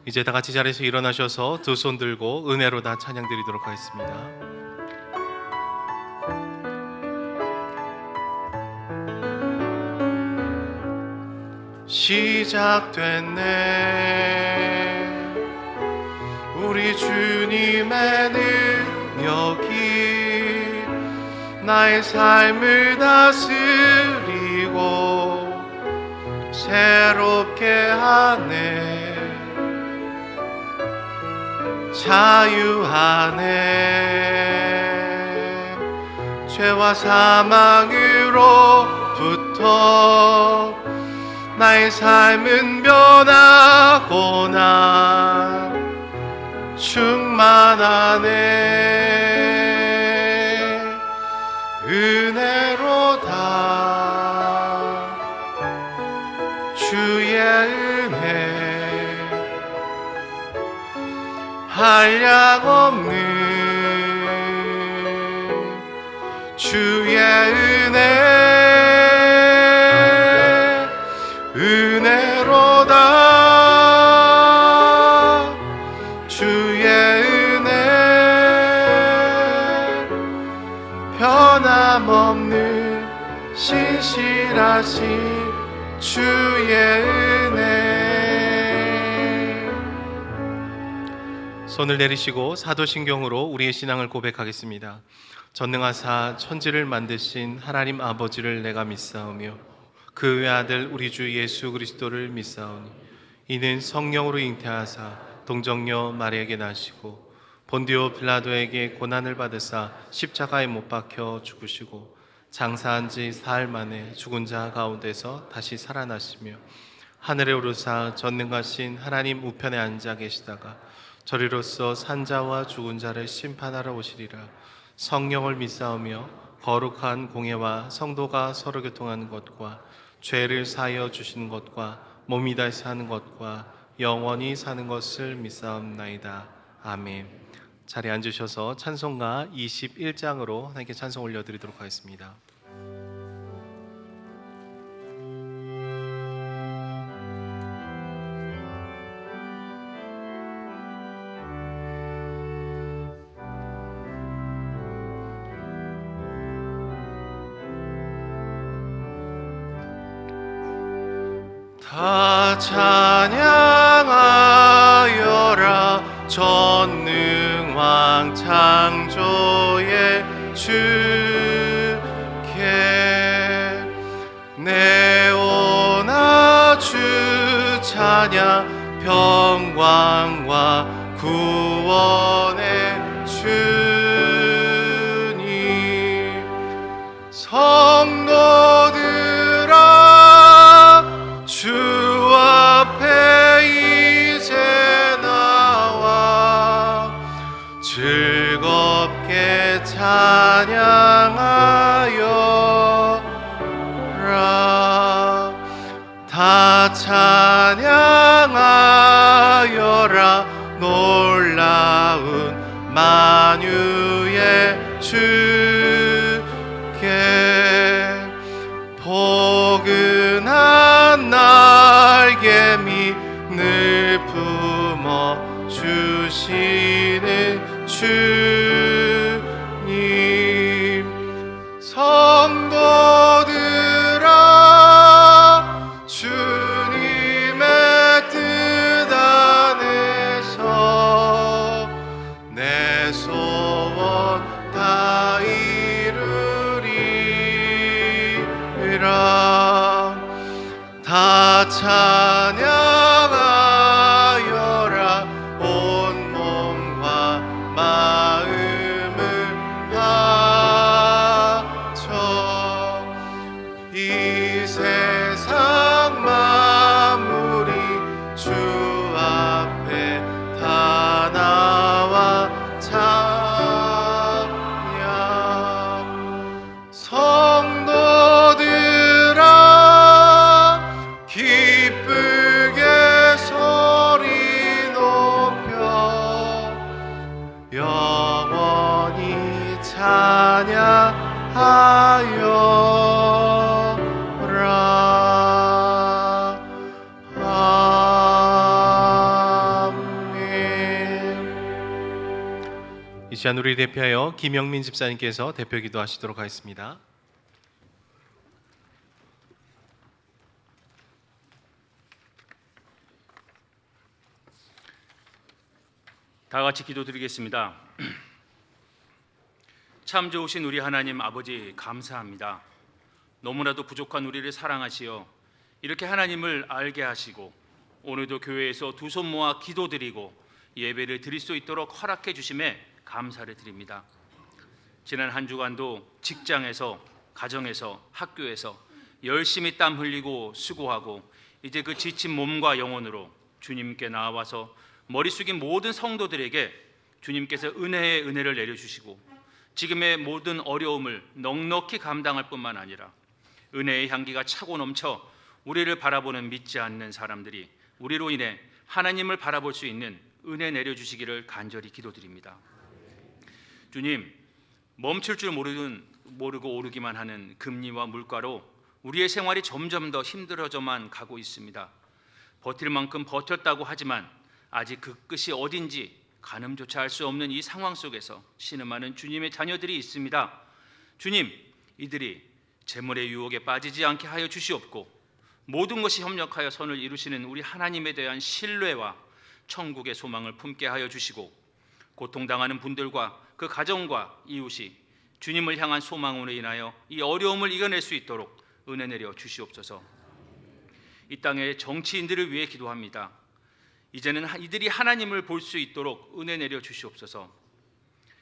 이제 다 같이 자리에서 일어나셔서 두 손 들고 은혜로 다 찬양 드리도록 하겠습니다. 시작됐네. 우리 주님의 능력이 나의 삶을 다스리고 새롭게 하네. 자유하네. 죄와 사망으로부터 나의 삶은 변하고나 충만하네. 은혜로다. 주의 은혜 한량없는 주의 은혜 은혜로다. 주의 은혜 변함없는 신실하신 주의 은혜. 손을 내리시고 사도신경으로 우리의 신앙을 고백하겠습니다. 전능하사 천지를 만드신 하나님 아버지를 내가 믿사오며 그 외아들 우리 주 예수 그리스도를 믿사오니 이는 성령으로 잉태하사 동정녀 마리아에게 나시고 본디오 빌라도에게 고난을 받으사 십자가에 못 박혀 죽으시고 장사한 지 사흘 만에 죽은 자 가운데서 다시 살아나시며 하늘에 오르사 전능하신 하나님 우편에 앉아 계시다가 저리로서 산자와 죽은 자를 심판하러 오시리라. 성령을 믿사오며 거룩한 공예와 성도가 서로 교통하는 것과 죄를 사하여 주시는 것과 몸이 다시 사는 것과 영원히 사는 것을 믿사옵나이다. 아멘. 자리에 앉으셔서 찬송가 21장으로 하나님께 찬송 올려드리도록 하겠습니다. 다 찬양하여라. 전능왕 창조의 주께 내오나 주 찬양 평강과 구원의 주님. 성도들아 주 앞에 이제 나와 즐겁게 찬양하여라. 다 찬양하여라. 놀라운 만유의 주께 포근한 날개미 늘 품어 주시는 주님. 성도들아 주님의 뜻 안에서 내 소원 다 이루리라. 다 찬양하여라. 온 몸과 마음 이 시간 우리 대표하여 김영민 집사님께서 대표 기도하시도록 하겠습니다. 다 같이 기도드리겠습니다. 참 좋으신 우리 하나님 아버지, 감사합니다. 너무나도 부족한 우리를 사랑하시어 이렇게 하나님을 알게 하시고 오늘도 교회에서 두 손 모아 기도드리고 예배를 드릴 수 있도록 허락해 주심에 감사를 드립니다. 지난 한 주간도 직장에서, 가정에서, 학교에서 열심히 땀 흘리고 수고하고 이제 그 지친 몸과 영혼으로 주님께 나와서 머리 숙인 모든 성도들에게 주님께서 은혜의 은혜를 내려주시고 지금의 모든 어려움을 넉넉히 감당할 뿐만 아니라 은혜의 향기가 차고 넘쳐 우리를 바라보는 믿지 않는 사람들이 우리로 인해 하나님을 바라볼 수 있는 은혜 내려주시기를 간절히 기도드립니다. 주님, 멈출 줄 모르고 오르기만 하는 금리와 물가로 우리의 생활이 점점 더 힘들어져만 가고 있습니다. 버틸 만큼 버텼다고 하지만 아직 그 끝이 어딘지 가늠조차 알 수 없는 이 상황 속에서 신음하는 주님의 자녀들이 있습니다. 주님, 이들이 재물의 유혹에 빠지지 않게 하여 주시옵고 모든 것이 협력하여 선을 이루시는 우리 하나님에 대한 신뢰와 천국의 소망을 품게 하여 주시고 고통당하는 분들과 그 가정과 이웃이 주님을 향한 소망으로 인하여 이 어려움을 이겨낼 수 있도록 은혜 내려 주시옵소서. 이 땅의 정치인들을 위해 기도합니다. 이제는 이들이 하나님을 볼 수 있도록 은혜 내려 주시옵소서.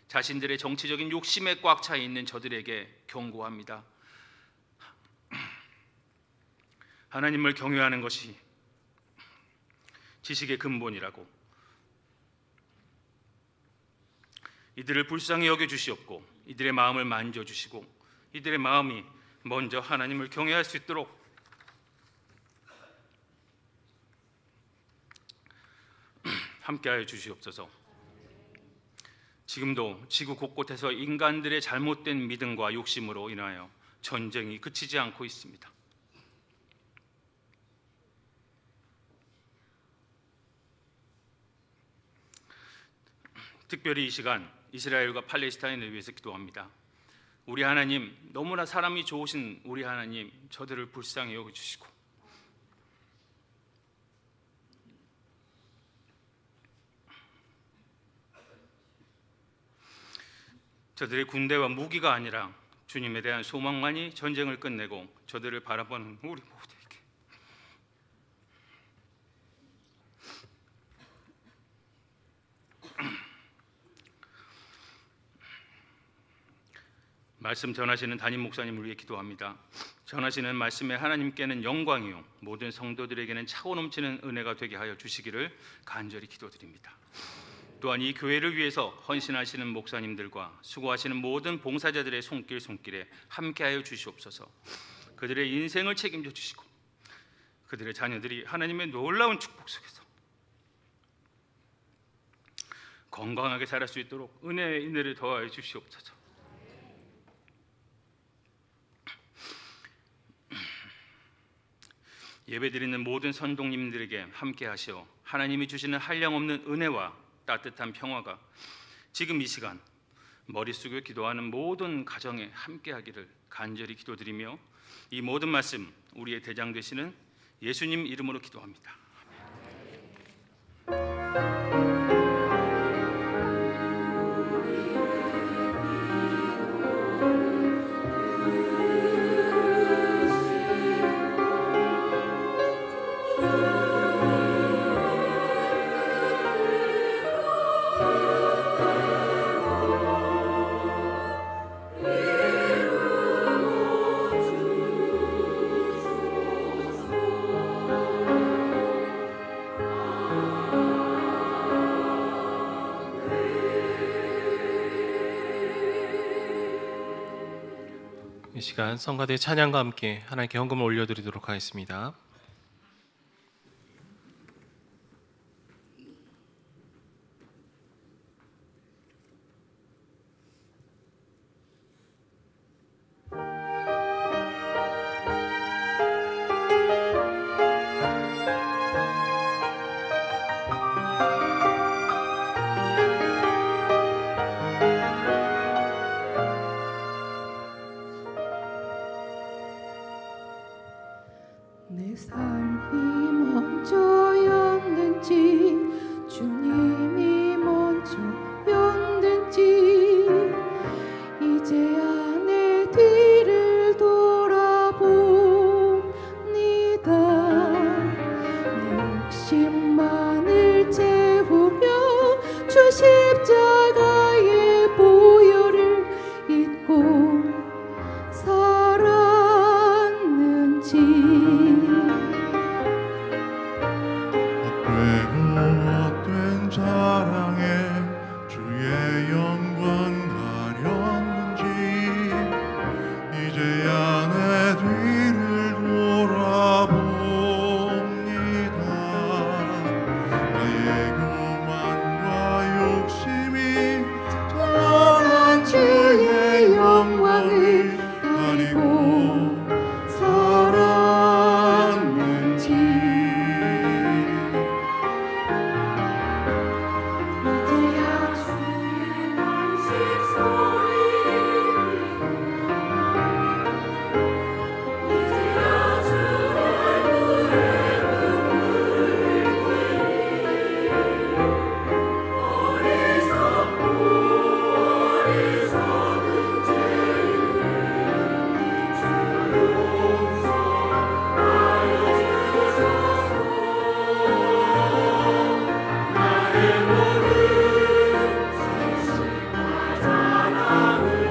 자신들의 정치적인 욕심에 꽉 차 있는 저들에게 경고합니다. 하나님을 경외하는 것이 지식의 근본이라고. 이들을 불쌍히 여겨 주시옵고 이들의 마음을 만져 주시고 이들의 마음이 먼저 하나님을 경외할 수 있도록 함께하여 주시옵소서. 지금도 지구 곳곳에서 인간들의 잘못된 믿음과 욕심으로 인하여 전쟁이 그치지 않고 있습니다. 특별히 이 시간 이스라엘과 팔레스타인을 위해서 기도합니다. 우리 하나님, 너무나 사람이 좋으신 우리 하나님, 저들을 불쌍히 여겨주시고 저들의 군대와 무기가 아니라 주님에 대한 소망만이 전쟁을 끝내고 저들을 바라보는 우리 모두에게 말씀 전하시는 담임 목사님을 위해 기도합니다. 전하시는 말씀에 하나님께는 영광이요 모든 성도들에게는 차고 넘치는 은혜가 되게 하여 주시기를 간절히 기도드립니다. 또한 이 교회를 위해서 헌신하시는 목사님들과 수고하시는 모든 봉사자들의 손길에 함께하여 주시옵소서. 그들의 인생을 책임져 주시고 그들의 자녀들이 하나님의 놀라운 축복 속에서 건강하게 자랄 수 있도록 은혜의 은혜를 더하여 주시옵소서. 예배드리는 모든 선동님들에게 함께하시어 하나님이 주시는 한량없는 은혜와 따뜻한 평화가 지금 이 시간 머리 숙여 기도하는 모든 가정에 함께하기를 간절히 기도드리며 이 모든 말씀 우리의 대장 되시는 예수님 이름으로 기도합니다. 이 시간 성가대 찬양과 함께 하나님께 헌금을 올려드리도록 하겠습니다. 주 십자가의 보혈을 잊고 살았는지. 헛된 자랑에 주의 영광 가렸는지 이제야 내 뒤를 돌아봅니다. 나의 교만과 욕심이 찬란한 주의 영광을 가리고 살았는지. 이제야 주의 탄식 소리 이제야 주 얼굴에 어리석고 어리석은 죄를 주 용서하여 주소서. 나의 모든 진실과 자랑을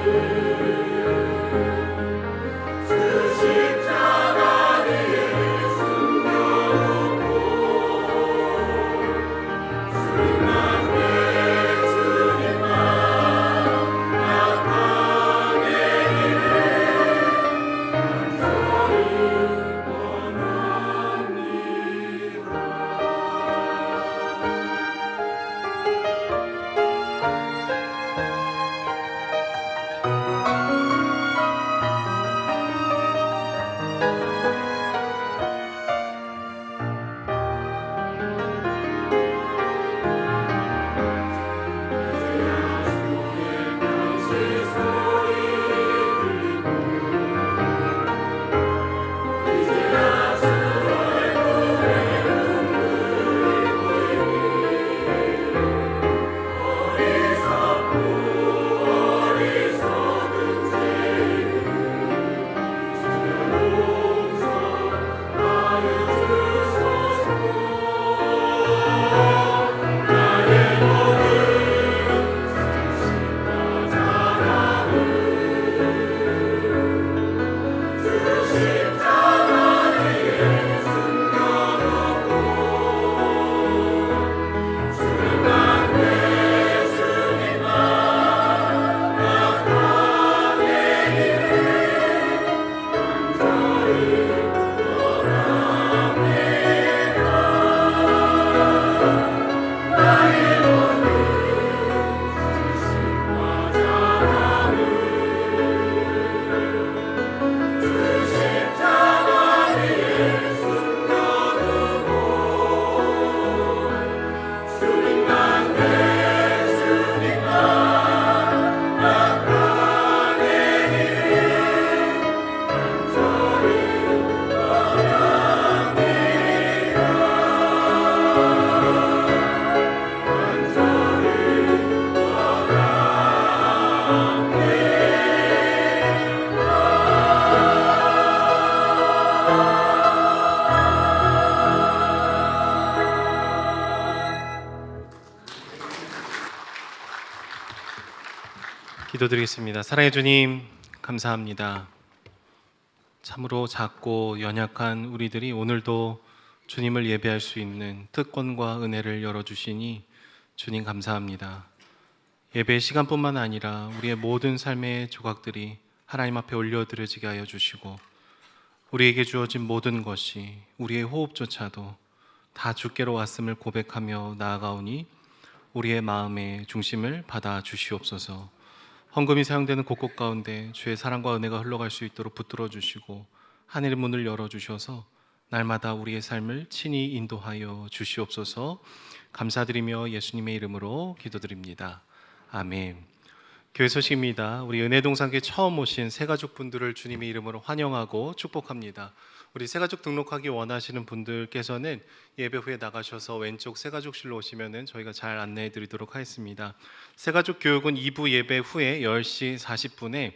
주 십자가 위에 숨겨놓고 주님만 내 주님만 나가게 이래 간절히 기도드리겠습니다. 사랑해 주님, 감사합니다. 참으로 작고 연약한 우리들이 오늘도 주님을 예배할 수 있는 특권과 은혜를 열어주시니 주님 감사합니다. 예배 시간뿐만 아니라 우리의 모든 삶의 조각들이 하나님 앞에 올려드려지게 하여 주시고 우리에게 주어진 모든 것이 우리의 호흡조차도 다 주께로 왔음을 고백하며 나아가오니 우리의 마음의 중심을 받아 주시옵소서. 헌금이 사용되는 곳곳 가운데 주의 사랑과 은혜가 흘러갈 수 있도록 붙들어 주시고 하늘의 문을 열어 주셔서 날마다 우리의 삶을 친히 인도하여 주시옵소서. 감사드리며 예수님의 이름으로 기도드립니다. 아멘. 교회 소식입니다. 우리 은혜동산교회 처음 오신 새가족분들을 주님의 이름으로 환영하고 축복합니다. 우리 새가족 등록하기 원하시는 분들께서는 예배 후에 나가셔서 왼쪽 새가족실로 오시면 저희가 잘 안내해 드리도록 하겠습니다. 새가족 교육은 2부 예배 후에 10시 40분에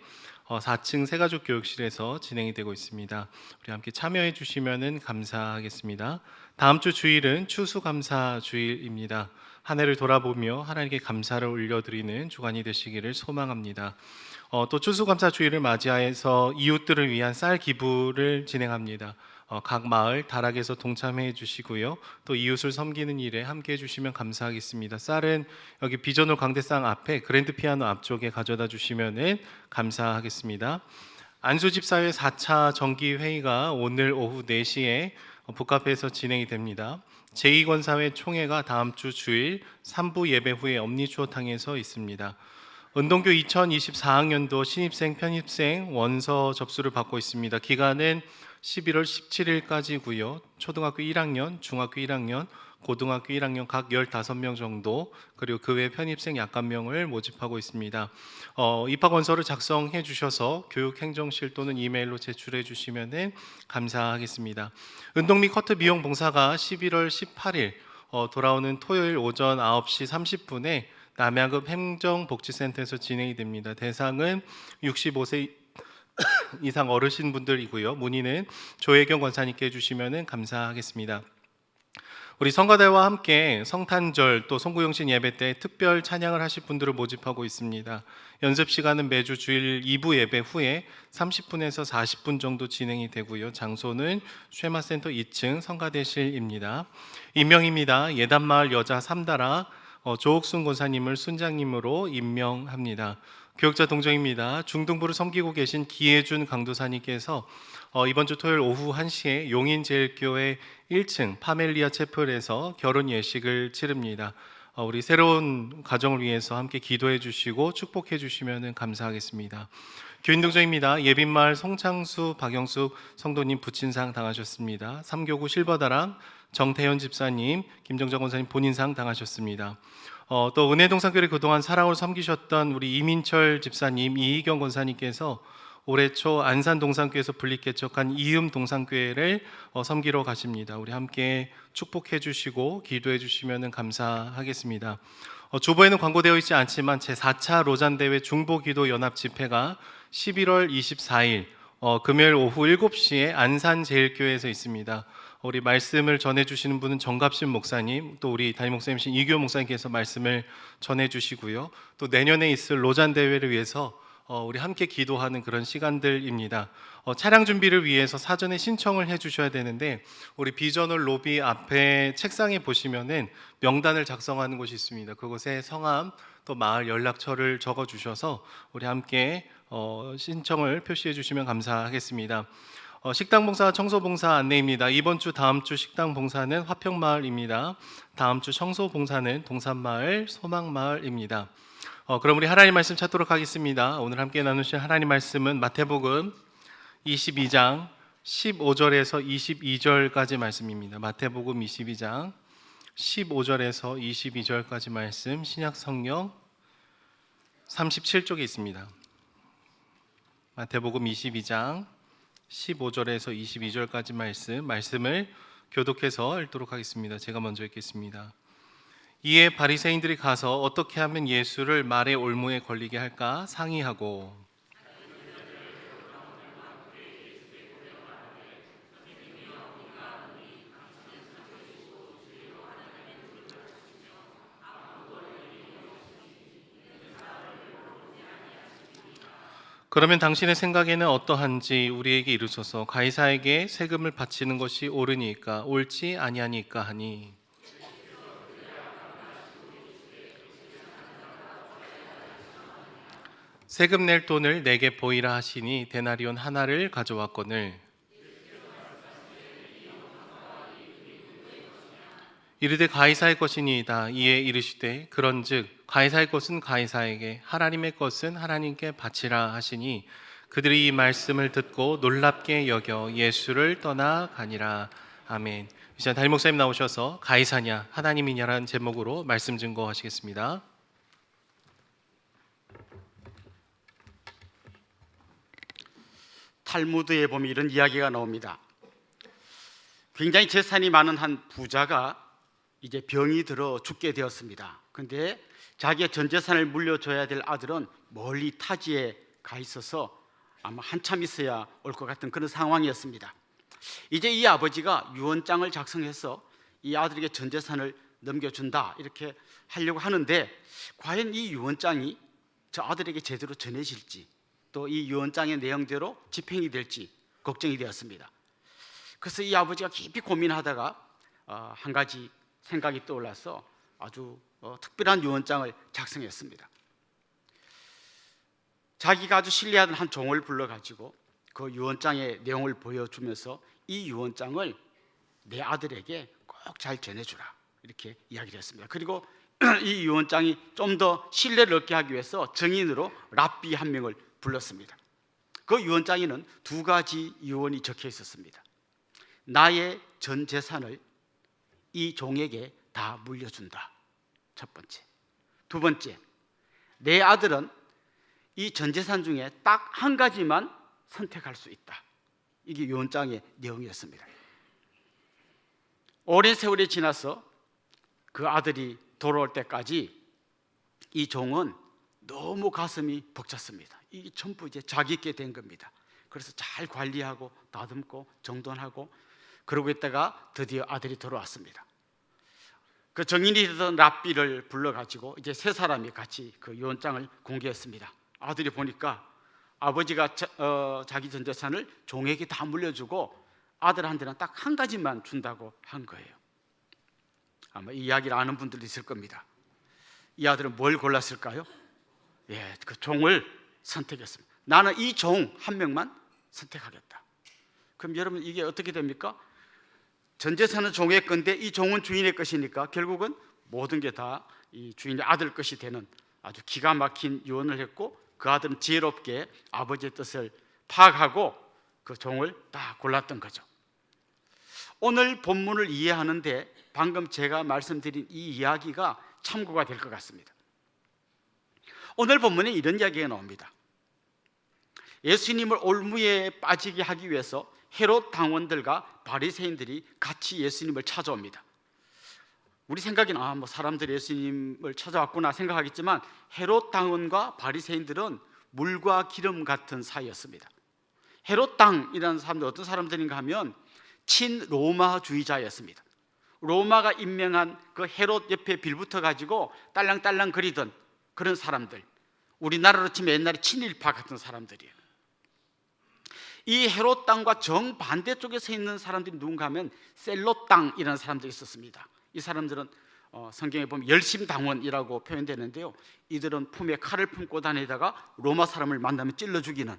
4층 새가족 교육실에서 진행이 되고 있습니다. 우리 함께 참여해 주시면 감사하겠습니다. 다음 주 주일은 추수감사 주일입니다. 한 해를 돌아보며 하나님께 감사를 올려드리는 주간이 되시기를 소망합니다. 또 추수감사 주일을 맞이하여서 이웃들을 위한 쌀 기부를 진행합니다. 각 마을 다락에서 동참해 주시고요. 또 이웃을 섬기는 일에 함께 해주시면 감사하겠습니다. 쌀은 여기 비전홀 광대상 앞에 그랜드 피아노 앞쪽에 가져다 주시면 감사하겠습니다. 안수집사회 4차 정기회의가 오늘 오후 4시에 북카페에서 진행이 됩니다. 제2권사회 총회가 다음 주 주일 3부 예배 후에 엄니추어탕에서 있습니다. 은동교 2024학년도 신입생, 편입생 원서 접수를 받고 있습니다. 기간은 11월 17일까지고요. 초등학교 1학년, 중학교 1학년, 고등학교 1학년 각 15명 정도, 그리고 그 외 편입생 약간 명을 모집하고 있습니다. 입학 원서를 작성해 주셔서 교육행정실 또는 이메일로 제출해 주시면 감사하겠습니다. 운동 및 커트 미용 봉사가 11월 18일 돌아오는 토요일 오전 9시 30분에 남양급 행정복지센터에서 진행이 됩니다. 대상은 65세 이상 어르신분들이고요. 문의는 조혜경 권사님께 해주시면 감사하겠습니다. 우리 성가대와 함께 성탄절 또 송구영신 예배 때 특별 찬양을 하실 분들을 모집하고 있습니다. 연습 시간은 매주 주일 2부 예배 후에 30분에서 40분 정도 진행이 되고요. 장소는 쉐마센터 2층 성가대실입니다. 임명입니다. 예단마을 여자 3다라 조옥순 권사님을 순장님으로 임명합니다. 교육자 동정입니다. 중등부를 섬기고 계신 기혜준 강도사님께서 이번 주 토요일 오후 1시에 용인제일교회 1층 파멜리아 채플에서 결혼 예식을 치릅니다. 우리 새로운 가정을 위해서 함께 기도해 주시고 축복해 주시면 감사하겠습니다. 교인 동정입니다. 예빈마을 송창수, 박영숙 성도님 부친상 당하셨습니다. 3교구 실버다랑 정태현 집사님, 김정정 권사님 본인상 당하셨습니다. 또 은혜동산교회 그동안 사랑으로 섬기셨던 우리 이민철 집사님, 이희경 권사님께서 올해 초 안산동산교회에서 분립개척한 이음동산교회를 섬기러 가십니다. 우리 함께 축복해 주시고 기도해 주시면 감사하겠습니다. 주보에는 광고되어 있지 않지만 제4차 로잔대회 중보기도연합 집회가 11월 24일 금요일 오후 7시에 안산제일교회에서 있습니다. 우리 말씀을 전해주시는 분은 정갑신 목사님, 또 우리 담임 목사님이신 이규호 목사님께서 말씀을 전해주시고요. 또 내년에 있을 로잔 대회를 위해서 우리 함께 기도하는 그런 시간들입니다. 차량 준비를 위해서 사전에 신청을 해주셔야 되는데 우리 비전홀 로비 앞에 책상에 보시면은 명단을 작성하는 곳이 있습니다. 그곳에 성함 또 마을 연락처를 적어주셔서 우리 함께 신청을 표시해 주시면 감사하겠습니다. 식당 봉사, 청소 봉사 안내입니다. 이번 주, 다음 주 식당 봉사는 화평마을입니다. 다음 주 청소 봉사는 동산마을, 소망마을입니다. 그럼 우리 하나님 말씀 찾도록 하겠습니다. 오늘 함께 나누실 하나님 말씀은 마태복음 22장 15절에서 22절까지 말씀입니다. 마태복음 22장 15절에서 22절까지 말씀, 신약 성경 37쪽에 있습니다. 마태복음 22장 15절에서 22절까지 말씀을 교독해서 읽도록 하겠습니다. 제가 먼저 읽겠습니다. 이에 바리새인들이 가서 어떻게 하면 예수를 말의 올무에 걸리게 할까 상의하고 그러면 당신의 생각에는 어떠한지 우리에게 이르소서. 가이사에게 세금을 바치는 것이 옳으니까 옳지 아니하니까 하니 세금 낼 돈을 내게 보이라 하시니 데나리온 하나를 가져왔거늘 이르되 가이사의 것이니이다. 이에 이르시되 그런즉 가이사의 것은 가이사에게 하나님의 것은 하나님께 바치라 하시니 그들이 이 말씀을 듣고 놀랍게 여겨 예수를 떠나가니라. 아멘. 이제 담임 목사님 나오셔서 가이사냐 하나님이냐라는 제목으로 말씀 증거하시겠습니다. 탈무드에 보면 이런 이야기가 나옵니다. 굉장히 재산이 많은 한 부자가 이제 병이 들어 죽게 되었습니다. 그런데 자기의 전 재산을 물려줘야 될 아들은 멀리 타지에 가 있어서 아마 한참 있어야 올 것 같은 그런 상황이었습니다. 이제 이 아버지가 유언장을 작성해서 이 아들에게 전 재산을 넘겨준다 이렇게 하려고 하는데, 과연 이 유언장이 저 아들에게 제대로 전해질지, 또 이 유언장의 내용대로 집행이 될지 걱정이 되었습니다. 그래서 이 아버지가 깊이 고민하다가 한 가지 생각이 떠올라서 아주 특별한 유언장을 작성했습니다. 자기가 아주 신뢰하던 한 종을 불러가지고 그 유언장의 내용을 보여주면서 이 유언장을 내 아들에게 꼭 잘 전해주라 이렇게 이야기를 했습니다. 그리고 이 유언장이 좀 더 신뢰를 얻게 하기 위해서 증인으로 랍비 한 명을 불렀습니다. 그 유언장에는 두 가지 유언이 적혀 있었습니다. 나의 전 재산을 이 종에게 다 물려준다, 첫 번째. 두 번째, 내 아들은 이 전 재산 중에 딱 한 가지만 선택할 수 있다. 이게 유언장의 내용이었습니다. 오랜 세월이 지나서 그 아들이 돌아올 때까지 이 종은 너무 가슴이 벅찼습니다. 이게 전부 이제 자기께 된 겁니다. 그래서 잘 관리하고 다듬고 정돈하고 그러고 있다가 드디어 아들이 돌아왔습니다. 그 정인이 되던 랍비를 불러가지고 이제 세 사람이 같이 그 유언장을 공개했습니다. 아들이 보니까 아버지가 자기 전 재산을 종에게 다 물려주고 아들한테는 딱 한 가지만 준다고 한 거예요. 아마 이 이야기를 아는 분들도 있을 겁니다. 이 아들은 뭘 골랐을까요? 예, 그 종을 선택했습니다. 나는 이 종 한 명만 선택하겠다. 그럼 여러분 이게 어떻게 됩니까? 전 재산은 종의 건데 이 종은 주인의 것이니까 결국은 모든 게 다 이 주인의 아들 것이 되는 아주 기가 막힌 유언을 했고, 그 아들은 지혜롭게 아버지의 뜻을 파악하고 그 종을 딱 골랐던 거죠. 오늘 본문을 이해하는데 방금 제가 말씀드린 이 이야기가 참고가 될 것 같습니다. 오늘 본문에 이런 이야기가 나옵니다. 예수님을 올무에 빠지게 하기 위해서 헤롯 당원들과 바리새인들이 같이 예수님을 찾아옵니다. 우리 생각에는 뭐 사람들이 예수님을 찾아왔구나 생각하겠지만 헤롯 당원과 바리새인들은 물과 기름 같은 사이였습니다. 헤롯 당이라는 사람들 어떤 사람들인가 하면 친로마주의자였습니다. 로마가 임명한 그 헤롯 옆에 빌붙어 가지고 딸랑딸랑 거리던 그런 사람들, 우리나라로 치면 옛날에 친일파 같은 사람들이에요. 이 헤롯 당과 정반대쪽에 서 있는 사람들이 누군가 하면 셀롯 당이라는 사람들이 있었습니다. 이 사람들은 성경에 보면 열심당원이라고 표현되는데요, 이들은 품에 칼을 품고 다니다가 로마 사람을 만나면 찔러 죽이는,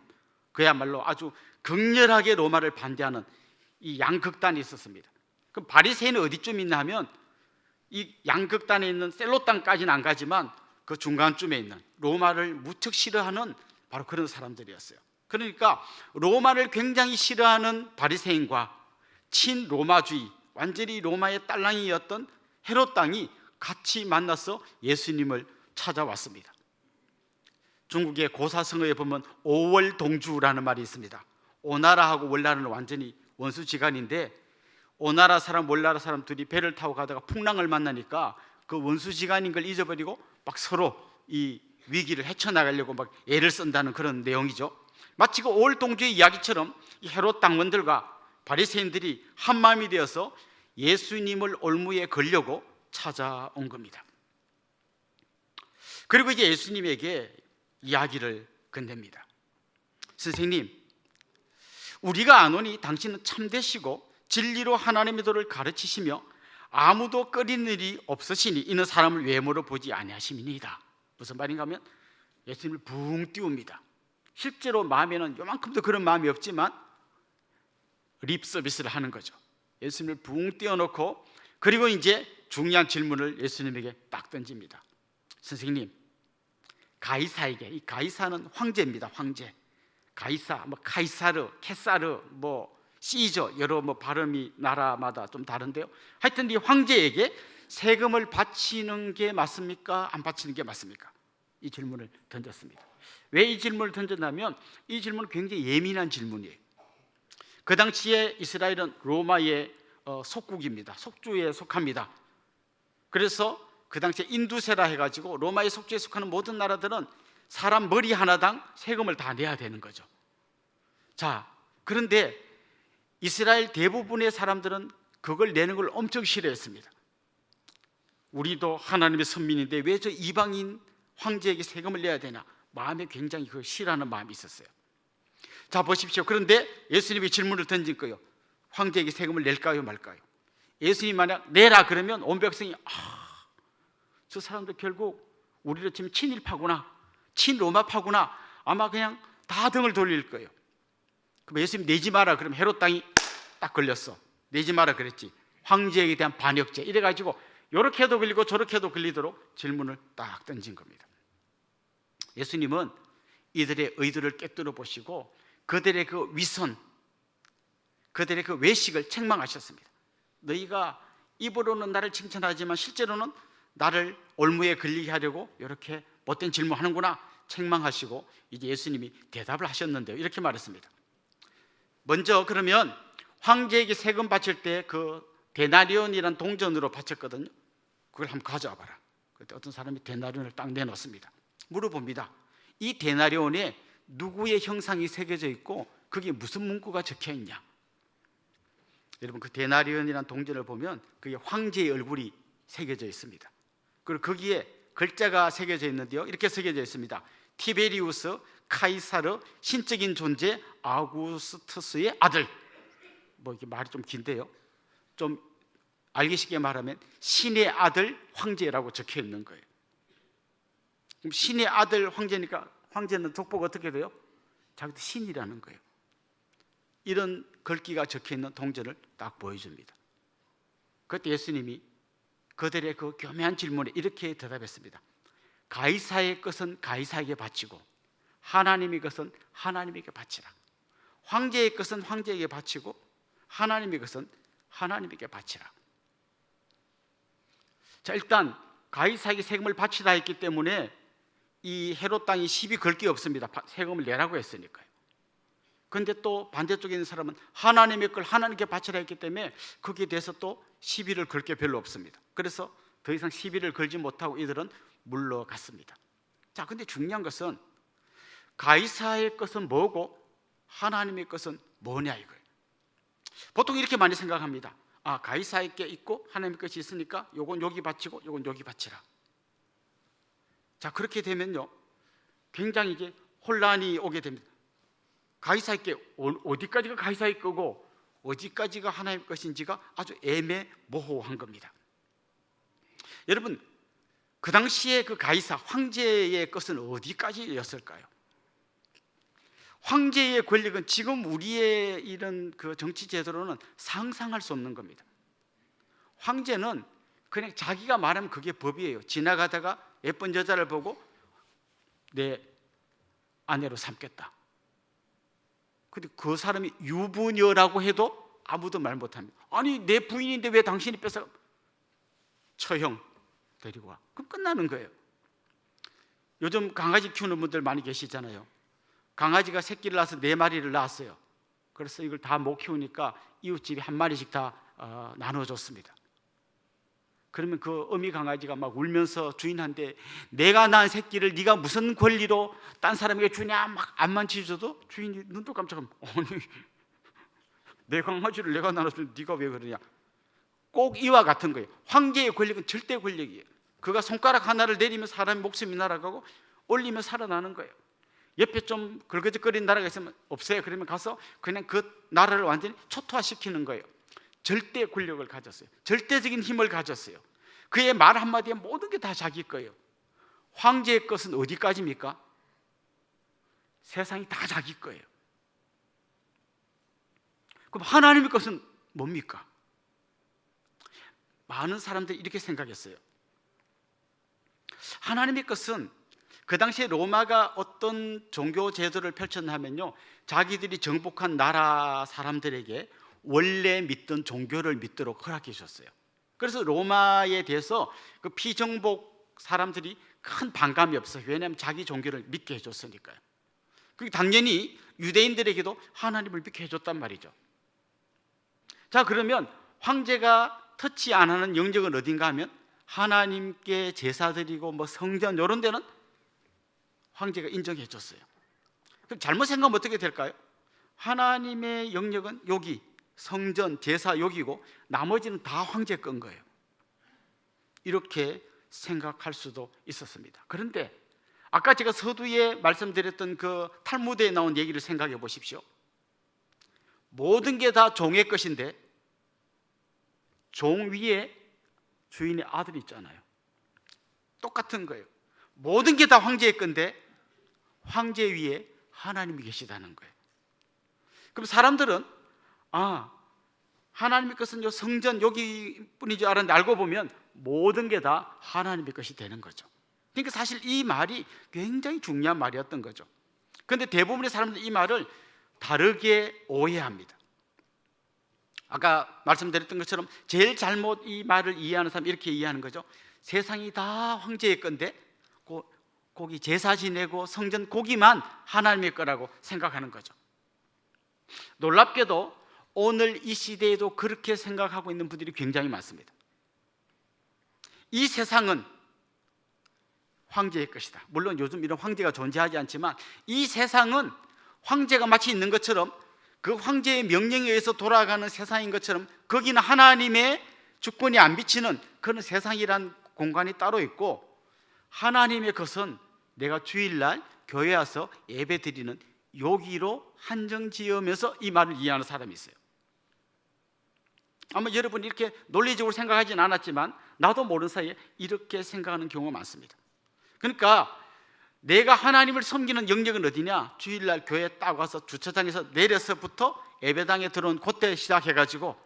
그야말로 아주 극렬하게 로마를 반대하는 이 양극단이 있었습니다. 그럼 바리새인은 어디쯤 있나 하면 이 양극단에 있는 셀롯 당까지는 안 가지만 그 중간쯤에 있는 로마를 무척 싫어하는 바로 그런 사람들이었어요. 그러니까 로마를 굉장히 싫어하는 바리새인과 친로마주의, 완전히 로마의 딸랑이였던 헤롯 당이 같이 만나서 예수님을 찾아왔습니다. 중국의 고사성어에 보면 오월동주라는 말이 있습니다. 오나라하고 월나라는 완전히 원수지간인데, 오나라 사람 월나라 사람 둘이 배를 타고 가다가 풍랑을 만나니까 그 원수지간인 걸 잊어버리고 막 서로 이 위기를 헤쳐나가려고 막 애를 쓴다는 그런 내용이죠. 마치 그 오월동주의 이야기처럼 이 헤롯 당원들과 바리새인들이 한 마음이 되어서 예수님을 올무에 걸려고 찾아온 겁니다. 그리고 이제 예수님에게 이야기를 건넵니다. 선생님, 우리가 아노니 당신은 참되시고 진리로 하나님의 도를 가르치시며 아무도 꺼리는 일이 없으시니 이는 사람을 외모로 보지 아니하심이니이다. 무슨 말인가 하면 예수님을 붕 띄웁니다. 실제로 마음에는 요만큼도 그런 마음이 없지만 립 서비스를 하는 거죠. 예수님을 붕 띄워놓고, 그리고 이제 중요한 질문을 예수님에게 딱 던집니다. 선생님, 가이사에게, 이 가이사는 황제입니다. 황제. 가이사, 카이사르, 케사르, 시저, 여러 발음이 나라마다 좀 다른데요. 하여튼 이 황제에게 세금을 바치는 게 맞습니까? 안 바치는 게 맞습니까? 이 질문을 던졌습니다. 왜 이 질문을 던졌냐면 이 질문은 굉장히 예민한 질문이에요. 그 당시에 이스라엘은 로마의 속국입니다. 속주에 속합니다. 그래서 그 당시에 인두세라 해가지고 로마의 속주에 속하는 모든 나라들은 사람 머리 하나당 세금을 다 내야 되는 거죠. 자, 그런데 이스라엘 대부분의 사람들은 그걸 내는 걸 엄청 싫어했습니다. 우리도 하나님의 선민인데 왜 저 이방인 황제에게 세금을 내야 되나, 마음에 굉장히 그 싫어하는 마음이 있었어요. 자, 보십시오. 그런데 예수님이 질문을 던진 거예요. 황제에게 세금을 낼까요 말까요? 예수님이 만약 내라 그러면 온 백성이 저 사람들 결국 우리로 치면 친일파구나, 친로마파구나, 아마 그냥 다 등을 돌릴 거예요. 그럼 예수님 내지 마라 그러면 헤롯 땅이 딱 걸렸어. 내지 마라 그랬지. 황제에게 대한 반역죄 이래가지고 이렇게 해도 걸리고 저렇게 해도 걸리도록 질문을 딱 던진 겁니다. 예수님은 이들의 의도를 꿰뚫어 보시고 그들의 그 위선, 그들의 그 외식을 책망하셨습니다. 너희가 입으로는 나를 칭찬하지만 실제로는 나를 올무에 걸리게 하려고 이렇게 못된 질문하는구나 책망하시고 이제 예수님이 대답을 하셨는데요, 이렇게 말했습니다. 먼저 그러면 황제에게 세금 바칠 때 그 데나리온이란 동전으로 바쳤거든요. 그걸 한번 가져와 봐라. 그때 어떤 사람이 데나리온을 딱 내놓습니다. 물어봅니다. 이 데나리온에 누구의 형상이 새겨져 있고 그게 무슨 문구가 적혀 있냐? 여러분, 그 데나리온이란 동전을 보면 그게 황제의 얼굴이 새겨져 있습니다. 그리고 거기에 글자가 새겨져 있는데요, 이렇게 새겨져 있습니다. 티베리우스 카이사르 신적인 존재 아우구스투스의 아들. 뭐 이게 말이 좀 긴데요, 좀 알기 쉽게 말하면 신의 아들 황제라고 적혀 있는 거예요. 그럼 신의 아들 황제니까 황제는 족보가 어떻게 돼요? 자기도 신이라는 거예요. 이런 글귀가 적혀 있는 동전을 딱 보여줍니다. 그때 예수님이 그들의 그 교묘한 질문에 이렇게 대답했습니다. 가이사의 것은 가이사에게 바치고 하나님의 것은 하나님에게 바치라. 황제의 것은 황제에게 바치고 하나님의 것은 하나님에게 바치라. 자, 일단 가이사에게 세금을 바치라 했기 때문에 이 헤롯 땅이 시비 걸 게 없습니다. 세금을 내라고 했으니까요. 그런데 또 반대쪽에 있는 사람은 하나님의 걸 하나님께 바치라 했기 때문에 거기에 대해서 또 시비를 걸 게 별로 없습니다. 그래서 더 이상 시비를 걸지 못하고 이들은 물러갔습니다. 자, 근데 중요한 것은 가이사의 것은 뭐고 하나님의 것은 뭐냐 이거예요. 보통 이렇게 많이 생각합니다. 가이사의 게 있고 하나님의 것이 있으니까 요건 여기 바치고 요건 여기 바치라. 자, 그렇게 되면요 굉장히 이게 혼란이 오게 됩니다. 가이사의 게 어디까지가 가이사의 거고 어디까지가 하나님의 것인지가 아주 애매모호한 겁니다. 여러분, 그 당시에 그 가이사 황제의 것은 어디까지였을까요? 황제의 권력은 지금 우리의 이런 그 정치 제도로는 상상할 수 없는 겁니다. 황제는 그냥 자기가 말하면 그게 법이에요. 지나가다가 예쁜 여자를 보고 내 아내로 삼겠다. 근데 그 사람이 유부녀라고 해도 아무도 말 못합니다. 아니, 내 부인인데 왜 당신이 뺏어? 처형 데리고 와. 그럼 끝나는 거예요. 요즘 강아지 키우는 분들 많이 계시잖아요. 강아지가 새끼를 낳아서 4마리를 낳았어요. 그래서 이걸 다 못 키우니까 이웃집이 한 마리씩 다 나눠줬습니다. 그러면 그 어미 강아지가 막 울면서 주인한테 내가 낳은 새끼를 네가 무슨 권리로 딴 사람에게 주냐 막 안 만지줘도 주인이 눈도 깜짝하면 아니 내 강아지를 내가 낳았으면 네가 왜 그러냐. 꼭 이와 같은 거예요. 황제의 권력은 절대 권력이에요. 그가 손가락 하나를 내리면 사람의 목숨이 날아가고 올리면 살아나는 거예요. 옆에 좀 걸거적거리는 나라가 있으면 없어요. 그러면 가서 그냥 그 나라를 완전히 초토화시키는 거예요. 절대 권력을 가졌어요. 절대적인 힘을 가졌어요. 그의 말 한마디에 모든 게 다 자기 거예요. 황제의 것은 어디까지입니까? 세상이 다 자기 거예요. 그럼 하나님의 것은 뭡니까? 많은 사람들이 이렇게 생각했어요. 하나님의 것은 그 당시에 로마가 어떤 종교 제도를 펼쳤냐면요, 자기들이 정복한 나라 사람들에게 원래 믿던 종교를 믿도록 허락해 주셨어요. 그래서 로마에 대해서 그 피정복 사람들이 큰 반감이 없어요. 왜냐하면 자기 종교를 믿게 해줬으니까요. 그게 당연히 유대인들에게도 하나님을 믿게 해줬단 말이죠. 자, 그러면 황제가 터치 안 하는 영역은 어딘가 하면 하나님께 제사 드리고 뭐 성전 이런 데는 황제가 인정해 줬어요. 그럼 잘못 생각하면 어떻게 될까요? 하나님의 영역은 여기 성전, 제사 여기고 나머지는 다 황제 건 거예요. 이렇게 생각할 수도 있었습니다. 그런데 아까 제가 서두에 말씀드렸던 그 탈무드에 나온 얘기를 생각해 보십시오. 모든 게 다 종의 것인데 종 위에 주인의 아들이 있잖아요. 똑같은 거예요. 모든 게 다 황제의 건데 황제 위에 하나님이 계시다는 거예요. 그럼 사람들은 하나님의 것은 요 성전 여기뿐인 줄 알았는데 알고 보면 모든 게 다 하나님의 것이 되는 거죠. 그러니까 사실 이 말이 굉장히 중요한 말이었던 거죠. 그런데 대부분의 사람들이 이 말을 다르게 오해합니다. 아까 말씀드렸던 것처럼 제일 잘못 이 말을 이해하는 사람이 이렇게 이해하는 거죠. 세상이 다 황제의 건데 거기 제사 지내고 성전 고기만 하나님의 거라고 생각하는 거죠. 놀랍게도 오늘 이 시대에도 그렇게 생각하고 있는 분들이 굉장히 많습니다. 이 세상은 황제의 것이다. 물론 요즘 이런 황제가 존재하지 않지만 이 세상은 황제가 마치 있는 것처럼 그 황제의 명령에 의해서 돌아가는 세상인 것처럼 거기는 하나님의 주권이 안 비치는 그런 세상이란 공간이 따로 있고, 하나님의 것은 내가 주일날 교회 와서 예배 드리는 여기로 한정 지으면서 이 말을 이해하는 사람이 있어요. 아마 여러분이 이렇게 논리적으로 생각하진 않았지만 나도 모르는 사이에 이렇게 생각하는 경우가 많습니다. 그러니까 내가 하나님을 섬기는 영역은 어디냐? 주일날 교회 딱 와서 주차장에서 내려서부터 예배당에 들어온 그때 시작해가지고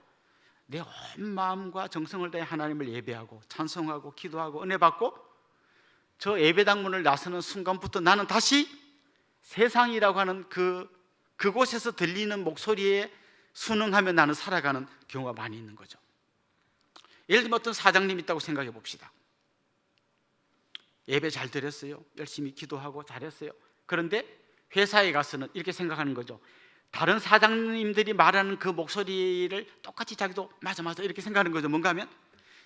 내 온 마음과 정성을 다해 하나님을 예배하고 찬송하고 기도하고 은혜 받고 저 예배당 문을 나서는 순간부터 나는 다시 세상이라고 하는 그곳에서 들리는 목소리에 순응하며 나는 살아가는 경우가 많이 있는 거죠. 예를 들면 어떤 사장님이 있다고 생각해 봅시다. 예배 잘 드렸어요. 열심히 기도하고 잘했어요. 그런데 회사에 가서는 이렇게 생각하는 거죠. 다른 사장님들이 말하는 그 목소리를 똑같이 자기도 맞아 이렇게 생각하는 거죠. 뭔가 하면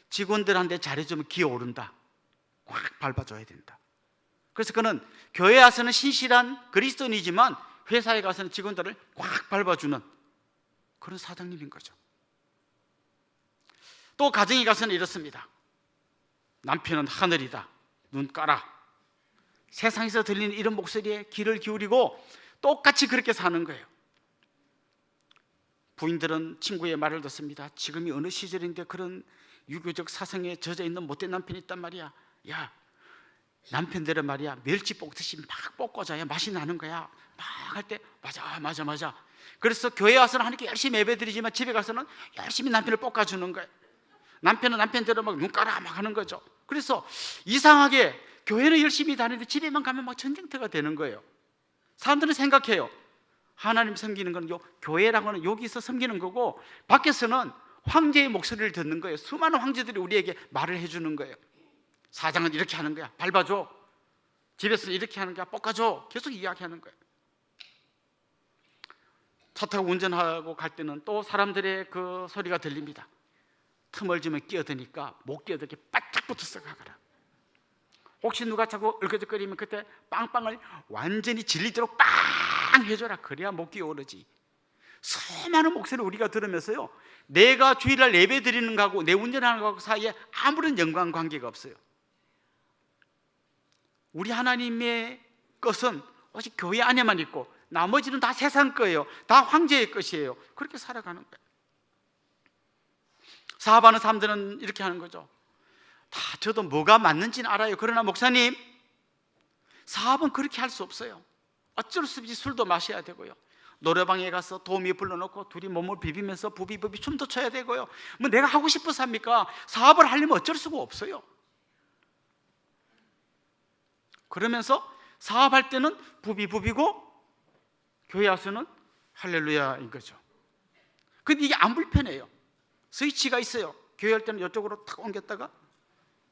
직원들한테 잘해주면 기어오른다. 확 밟아줘야 된다. 그래서 그는 교회 와서는 신실한 그리스도인이지만 회사에 가서는 직원들을 확 밟아주는 그런 사장님인 거죠. 또 가정에 가서는 이렇습니다. 남편은 하늘이다. 눈 까라. 세상에서 들리는 이런 목소리에 귀를 기울이고 똑같이 그렇게 사는 거예요. 부인들은 친구의 말을 듣습니다. 지금이 어느 시절인데 그런 유교적 사상에 젖어 있는 못된 남편이 있단 말이야. 야, 남편들은 말이야 멸치 볶듯이 막 볶아줘야 맛이 나는 거야. 막 할 때 맞아. 그래서 교회 와서는 하나님께 열심히 예배드리지만 집에 가서는 열심히 남편을 볶아주는 거예요. 남편은 남편대로 막 눈 깔아 막 하는 거죠. 그래서 이상하게 교회는 열심히 다니는데 집에만 가면 막 전쟁터가 되는 거예요. 사람들은 생각해요. 하나님 섬기는 건 교회라고 하는 여기서 섬기는 거고 밖에서는 황제의 목소리를 듣는 거예요. 수많은 황제들이 우리에게 말을 해주는 거예요. 사장은 이렇게 하는 거야. 밟아줘. 집에서 이렇게 하는 거야. 볶아줘. 계속 이야기하는 거예요. 차 타고 운전하고 갈 때는 또 사람들의 그 소리가 들립니다. 틈을 주면 끼어드니까 못 끼어들게 바짝 붙어서 가거라. 혹시 누가 자꾸 얼거적거리면 그때 빵빵을 완전히 질리도록 빵 해줘라. 그래야 못 끼어오르지. 수많은 목소리를 우리가 들으면서요, 내가 주일날 예배 드리는 거하고 내 운전하는 거하고 사이에 아무런 연관관계가 없어요. 우리 하나님의 것은 오직 교회 안에만 있고 나머지는 다 세상 거예요. 다 황제의 것이에요. 그렇게 살아가는 거예요. 사업하는 사람들은 이렇게 하는 거죠. 다 저도 뭐가 맞는지는 알아요. 그러나 목사님, 사업은 그렇게 할 수 없어요. 어쩔 수 없이 술도 마셔야 되고요. 노래방에 가서 도우미 불러놓고 둘이 몸을 비비면서 부비부비 춤도 춰야 되고요. 뭐 내가 하고 싶어서 합니까? 사업을 하려면 어쩔 수가 없어요. 그러면서 사업할 때는 부비부비고 교회 와서는 할렐루야인 거죠. 근데 이게 안 불편해요. 스위치가 있어요. 교회 할 때는 이쪽으로 탁 옮겼다가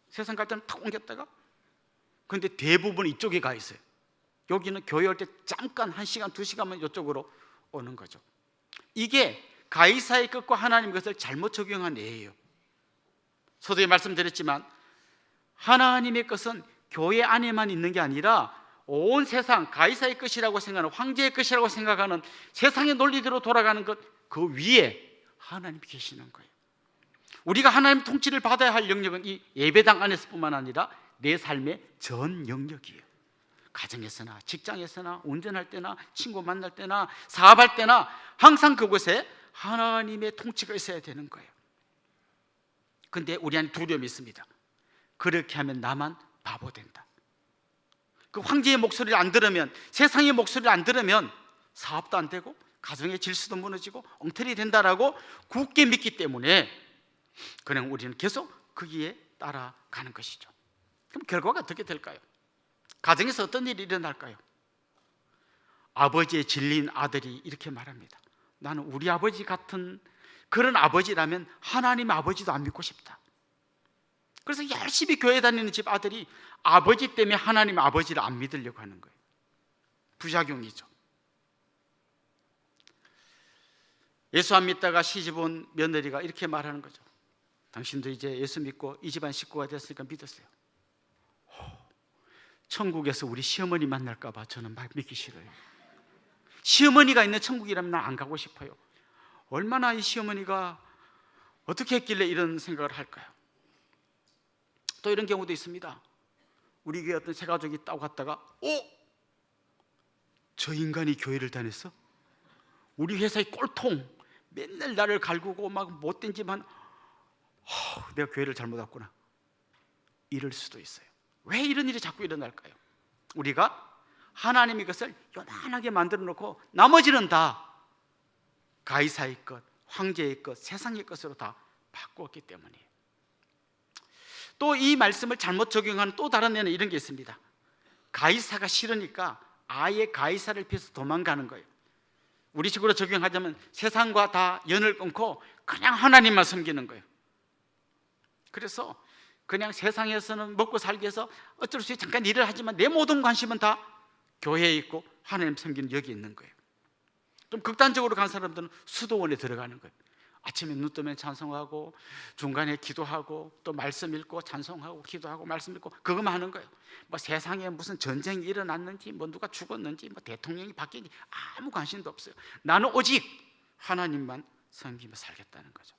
세상 갈 때는 탁 옮겼다가. 그런데 대부분 이쪽에 가 있어요. 여기는 교회 할 때 잠깐 1시간 2시간만 이쪽으로 오는 거죠. 이게 가이사의 것과 하나님의 것을 잘못 적용한 예예요. 서두에 말씀드렸지만 하나님의 것은 교회 안에만 있는 게 아니라 온 세상 가이사의 것이라고 생각하는, 황제의 것이라고 생각하는 세상의 논리대로 돌아가는 것, 그 위에 하나님이 계시는 거예요. 우리가 하나님 통치를 받아야 할 영역은 이 예배당 안에서뿐만 아니라 내 삶의 전 영역이에요. 가정에서나 직장에서나 운전할 때나 친구 만날 때나 사업할 때나 항상 그곳에 하나님의 통치가 있어야 되는 거예요. 근데 우리 안에 두려움이 있습니다. 그렇게 하면 나만 바보 된다. 그 황제의 목소리를 안 들으면, 세상의 목소리를 안 들으면 사업도 안 되고 가정의 질서도 무너지고 엉터리 된다라고 굳게 믿기 때문에 그냥 우리는 계속 거기에 따라가는 것이죠. 그럼 결과가 어떻게 될까요? 가정에서 어떤 일이 일어날까요? 아버지의 진리인 아들이 이렇게 말합니다. 나는 우리 아버지 같은 그런 아버지라면 하나님 아버지도 안 믿고 싶다. 그래서 열심히 교회 다니는 집 아들이 아버지 때문에 하나님 아버지를 안 믿으려고 하는 거예요. 부작용이죠. 예수 안 믿다가 시집 온 며느리가 이렇게 말하는 거죠. 당신도 이제 예수 믿고 이 집안 식구가 됐으니까 믿었어요. 천국에서 우리 시어머니 만날까 봐 저는 막 믿기 싫어요. 시어머니가 있는 천국이라면 난 안 가고 싶어요. 얼마나 이 시어머니가 어떻게 했길래 이런 생각을 할까요? 또 이런 경우도 있습니다. 우리 교회 어떤 새 가족이 있다고 갔다가 저 인간이 교회를 다녔어? 우리 회사의 꼴통, 맨날 나를 갈구고 막 못된 짓만, 내가 교회를 잘못 왔구나, 이럴 수도 있어요. 왜 이런 일이 자꾸 일어날까요? 우리가 하나님의 것을 요만하게 만들어 놓고 나머지는 다 가이사의 것, 황제의 것, 세상의 것으로 다 바꾸었기 때문이에요. 또 이 말씀을 잘못 적용하는 또 다른 애는 이런 게 있습니다. 가이사가 싫으니까 아예 가이사를 피해서 도망가는 거예요. 우리 식으로 적용하자면 세상과 다 연을 끊고 그냥 하나님만 섬기는 거예요. 그래서 그냥 세상에서는 먹고 살기 위해서 어쩔 수 없이 잠깐 일을 하지만 내 모든 관심은 다 교회에 있고 하나님 섬기는 여기 있는 거예요. 좀 극단적으로 간 사람들은 수도원에 들어가는 거예요. 아침에 눈 뜨면 찬송하고 중간에 기도하고 또 말씀 읽고 찬송하고 기도하고 말씀 읽고 그것만 하는 거예요. 뭐 세상에 무슨 전쟁이 일어났는지 뭐 누가 죽었는지 뭐 대통령이 바뀌는지 아무 관심도 없어요. 나는 오직 하나님만 섬기며 살겠다는 거죠.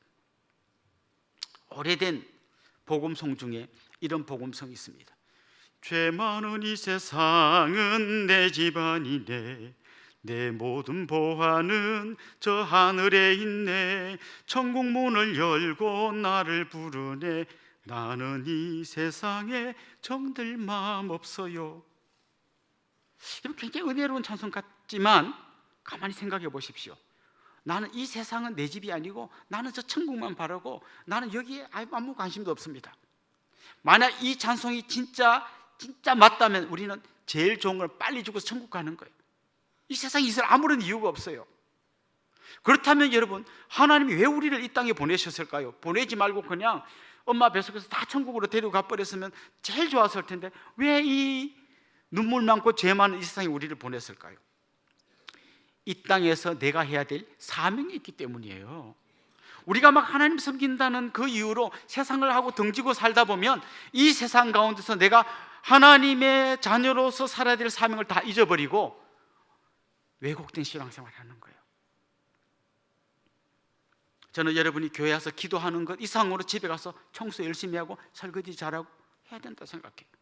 오래된 복음송 중에 이런 복음성이 있습니다. 죄 많은 이 세상은 내 집안이네, 내 모든 보화는 저 하늘에 있네, 천국 문을 열고 나를 부르네, 나는 이 세상에 정들 마음 없어요. 이건 굉장히 은혜로운 찬송 같지만 가만히 생각해 보십시오. 나는 이 세상은 내 집이 아니고 나는 저 천국만 바라고 나는 여기에 아무 관심도 없습니다. 만약 이 찬송이 진짜 맞다면 우리는 제일 좋은 걸 빨리 죽어서 천국 가는 거예요. 이 세상에 있을 아무런 이유가 없어요. 그렇다면 여러분, 하나님이 왜 우리를 이 땅에 보내셨을까요? 보내지 말고 그냥 엄마 뱃속에서 다 천국으로 데리고 가버렸으면 제일 좋았을 텐데 왜 이 눈물 많고 죄 많은 이 세상에 우리를 보냈을까요? 이 땅에서 내가 해야 될 사명이 있기 때문이에요. 우리가 막 하나님 섬긴다는 그 이유로 세상을 하고 등지고 살다 보면 이 세상 가운데서 내가 하나님의 자녀로서 살아야 될 사명을 다 잊어버리고 왜곡된 신앙생활을 하는 거예요. 저는 여러분이 교회 와서 기도하는 것 이상으로 집에 가서 청소 열심히 하고 설거지 잘하고 해야 된다 생각해요.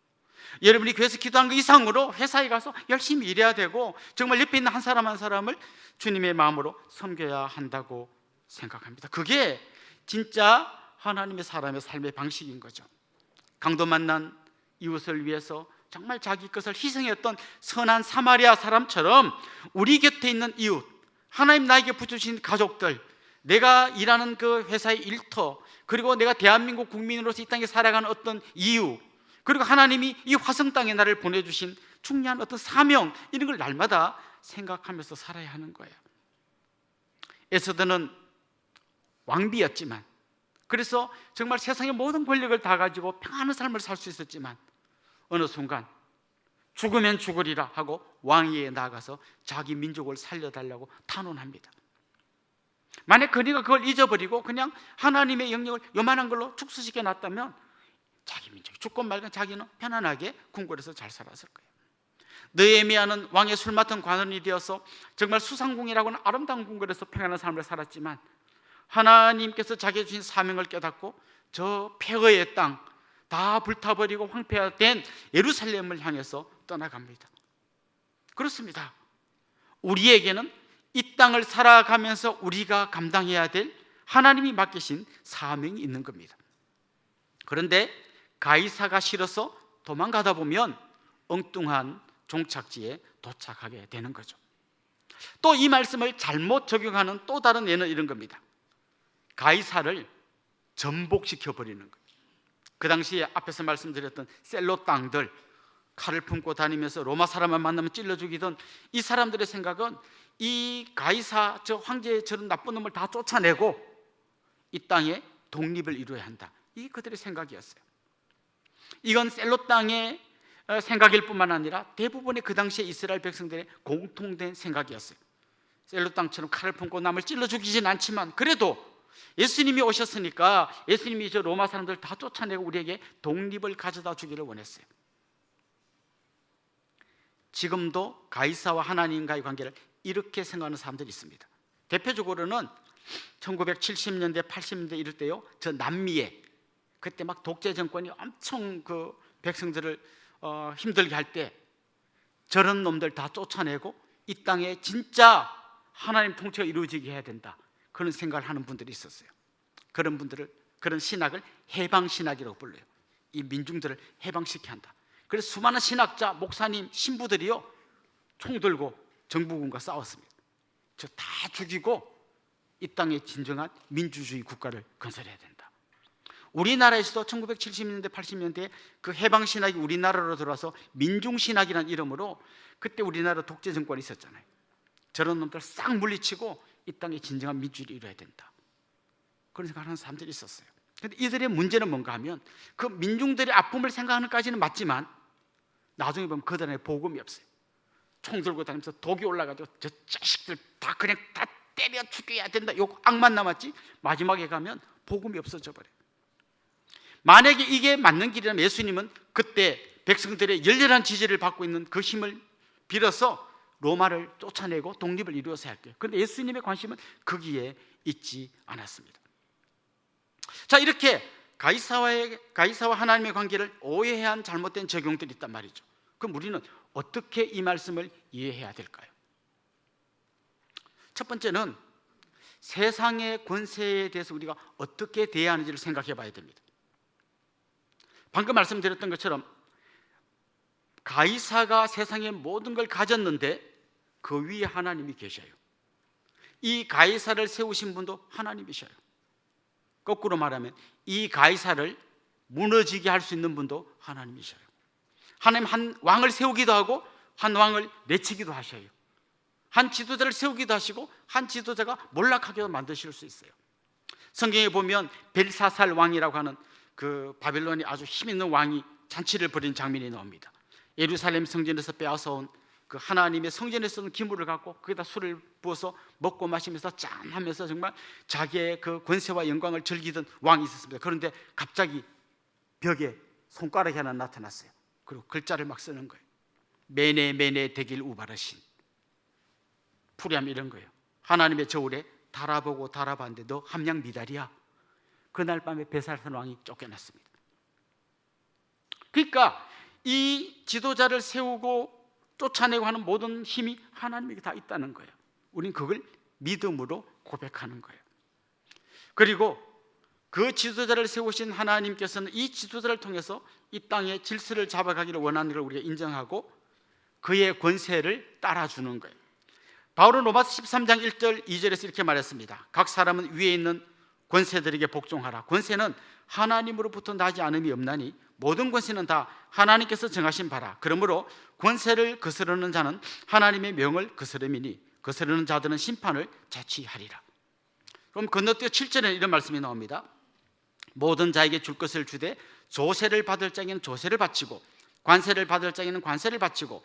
여러분이 교회에서 기도하는 것 이상으로 회사에 가서 열심히 일해야 되고 정말 옆에 있는 한 사람 한 사람을 주님의 마음으로 섬겨야 한다고 생각합니다. 그게 진짜 하나님의 사람의 삶의 방식인 거죠. 강도 만난 이웃을 위해서 정말 자기 것을 희생했던 선한 사마리아 사람처럼 우리 곁에 있는 이웃, 하나님 나에게 붙여주신 가족들, 내가 일하는 그 회사의 일터, 그리고 내가 대한민국 국민으로서 이 땅에 살아가는 어떤 이유, 그리고 하나님이 이 화성 땅에 나를 보내주신 중요한 어떤 사명, 이런 걸 날마다 생각하면서 살아야 하는 거예요. 에스더는 왕비였지만, 그래서 정말 세상의 모든 권력을 다 가지고 평안한 삶을 살 수 있었지만 어느 순간 죽으면 죽으리라 하고 왕위에 나가서 자기 민족을 살려달라고 탄원합니다. 만약 그녀가 그걸 잊어버리고 그냥 하나님의 영역을 요만한 걸로 축소시켜 놨다면 자기 민족이 죽고 말건 자기는 편안하게 궁궐에서 잘 살았을 거예요. 느헤미야는 왕의 술 맡은 관원이 되어서 정말 수상궁이라고 하는 아름다운 궁궐에서 평안한 삶을 살았지만 하나님께서 자기가 주신 사명을 깨닫고 저 폐허의 땅 다 불타버리고 황폐화된 예루살렘을 향해서 떠나갑니다. 그렇습니다. 우리에게는 이 땅을 살아가면서 우리가 감당해야 될 하나님이 맡기신 사명이 있는 겁니다. 그런데 가이사가 싫어서 도망가다 보면 엉뚱한 종착지에 도착하게 되는 거죠. 또 이 말씀을 잘못 적용하는 또 다른 예는 이런 겁니다. 가이사를 전복시켜 버리는 거예요. 그 당시에 앞에서 말씀드렸던 셀로 땅들, 칼을 품고 다니면서 로마 사람만 만나면 찔러 죽이던 이 사람들의 생각은 이 가이사 저 황제의 저런 나쁜 놈을 다 쫓아내고 이 땅에 독립을 이루어야 한다. 이 그들의 생각이었어요. 이건 셀로 땅의 생각일 뿐만 아니라 대부분의 그 당시에 이스라엘 백성들의 공통된 생각이었어요. 셀로 땅처럼 칼을 품고 남을 찔러 죽이진 않지만 그래도 예수님이 오셨으니까 예수님이 저 로마 사람들 다 쫓아내고 우리에게 독립을 가져다 주기를 원했어요. 지금도 가이사와 하나님과의 관계를 이렇게 생각하는 사람들이 있습니다. 대표적으로는 1970년대 80년대 이럴 때요, 저 남미에 그때 막 독재 정권이 엄청 그 백성들을 힘들게 할 때 저런 놈들 다 쫓아내고 이 땅에 진짜 하나님 통치가 이루어지게 해야 된다, 그런 생각을 하는 분들이 있었어요. 그런 분들을, 그런 신학을 해방신학이라고 불러요. 이 민중들을 해방시켜야 한다. 그래서 수많은 신학자, 목사님, 신부들이요 총 들고 정부군과 싸웠습니다. 저 다 죽이고 이 땅에 진정한 민주주의 국가를 건설해야 된다. 우리나라에서도 1970년대 80년대에 그 해방신학이 우리나라로 들어와서 민중신학이라는 이름으로 그때 우리나라 독재 정권이 있었잖아요. 저런 놈들 싹 물리치고 이 땅에 진정한 민주주의를 이루어야 된다, 그런 생각하는 사람들이 있었어요. 그런데 이들의 문제는 뭔가 하면 그 민중들의 아픔을 생각하는 까지는 맞지만 나중에 보면 그들 안에 복음이 없어요. 총 들고 다니면서 독이 올라가지고 저 자식들 다 그냥 다 때려 죽여야 된다, 요 악만 남았지 마지막에 가면 복음이 없어져 버려요. 만약에 이게 맞는 길이라면 예수님은 그때 백성들의 열렬한 지지를 받고 있는 그 힘을 빌어서 로마를 쫓아내고 독립을 이루어서 할게요. 그런데 예수님의 관심은 거기에 있지 않았습니다. 자, 이렇게 가이사와 하나님의 관계를 오해한 잘못된 적용들이 있단 말이죠. 그럼 우리는 어떻게 이 말씀을 이해해야 될까요? 첫 번째는 세상의 권세에 대해서 우리가 어떻게 대해야 하는지를 생각해 봐야 됩니다. 방금 말씀드렸던 것처럼 가이사가 세상의 모든 걸 가졌는데 그 위에 하나님이 계셔요. 이 가이사를 세우신 분도 하나님이셔요. 거꾸로 말하면 이 가이사를 무너지게 할 수 있는 분도 하나님이셔요. 하나님 한 왕을 세우기도 하고 한 왕을 내치기도 하셔요. 한 지도자를 세우기도 하시고 한 지도자가 몰락하게 만드실 수 있어요. 성경에 보면 벨사살 왕이라고 하는 그 바빌론이 아주 힘 있는 왕이 잔치를 벌인 장면이 나옵니다. 예루살렘 성전에서 빼앗아온 그 하나님의 성전에 쓰는 기물을 갖고 거기다 술을 부어서 먹고 마시면서 짠하면서 정말 자기의 그 권세와 영광을 즐기던 왕이 있었습니다. 그런데 갑자기 벽에 손가락이 하나 나타났어요. 그리고 글자를 막 쓰는 거예요. 메네 메네 데길 우바르신, 풀이하면 이런 거예요. 하나님의 저울에 달아보고 달아봤는데 너 함량 미달이야. 그날 밤에 벨사살 왕이 쫓겨났습니다. 그러니까 이 지도자를 세우고 쫓아내고 하는 모든 힘이 하나님에게 다 있다는 거예요. 우리는 그걸 믿음으로 고백하는 거예요. 그리고 그 지도자를 세우신 하나님께서는 이 지도자를 통해서 이 땅의 질서를 잡아가기를 원하는 걸 우리가 인정하고 그의 권세를 따라주는 거예요. 바울은 로마서 13장 1절 2절에서 이렇게 말했습니다. 각 사람은 위에 있는 권세들에게 복종하라. 권세는 하나님으로부터 나지 않음이 없나니 모든 권세는 다 하나님께서 정하신 바라. 그러므로 권세를 거스르는 자는 하나님의 명을 거스름이니 거스르는 자들은 심판을 자취하리라. 그럼 건너뛰어 7절에 이런 말씀이 나옵니다. 모든 자에게 줄 것을 주되 조세를 받을 자에게는 조세를 바치고 관세를 받을 자에게는 관세를 바치고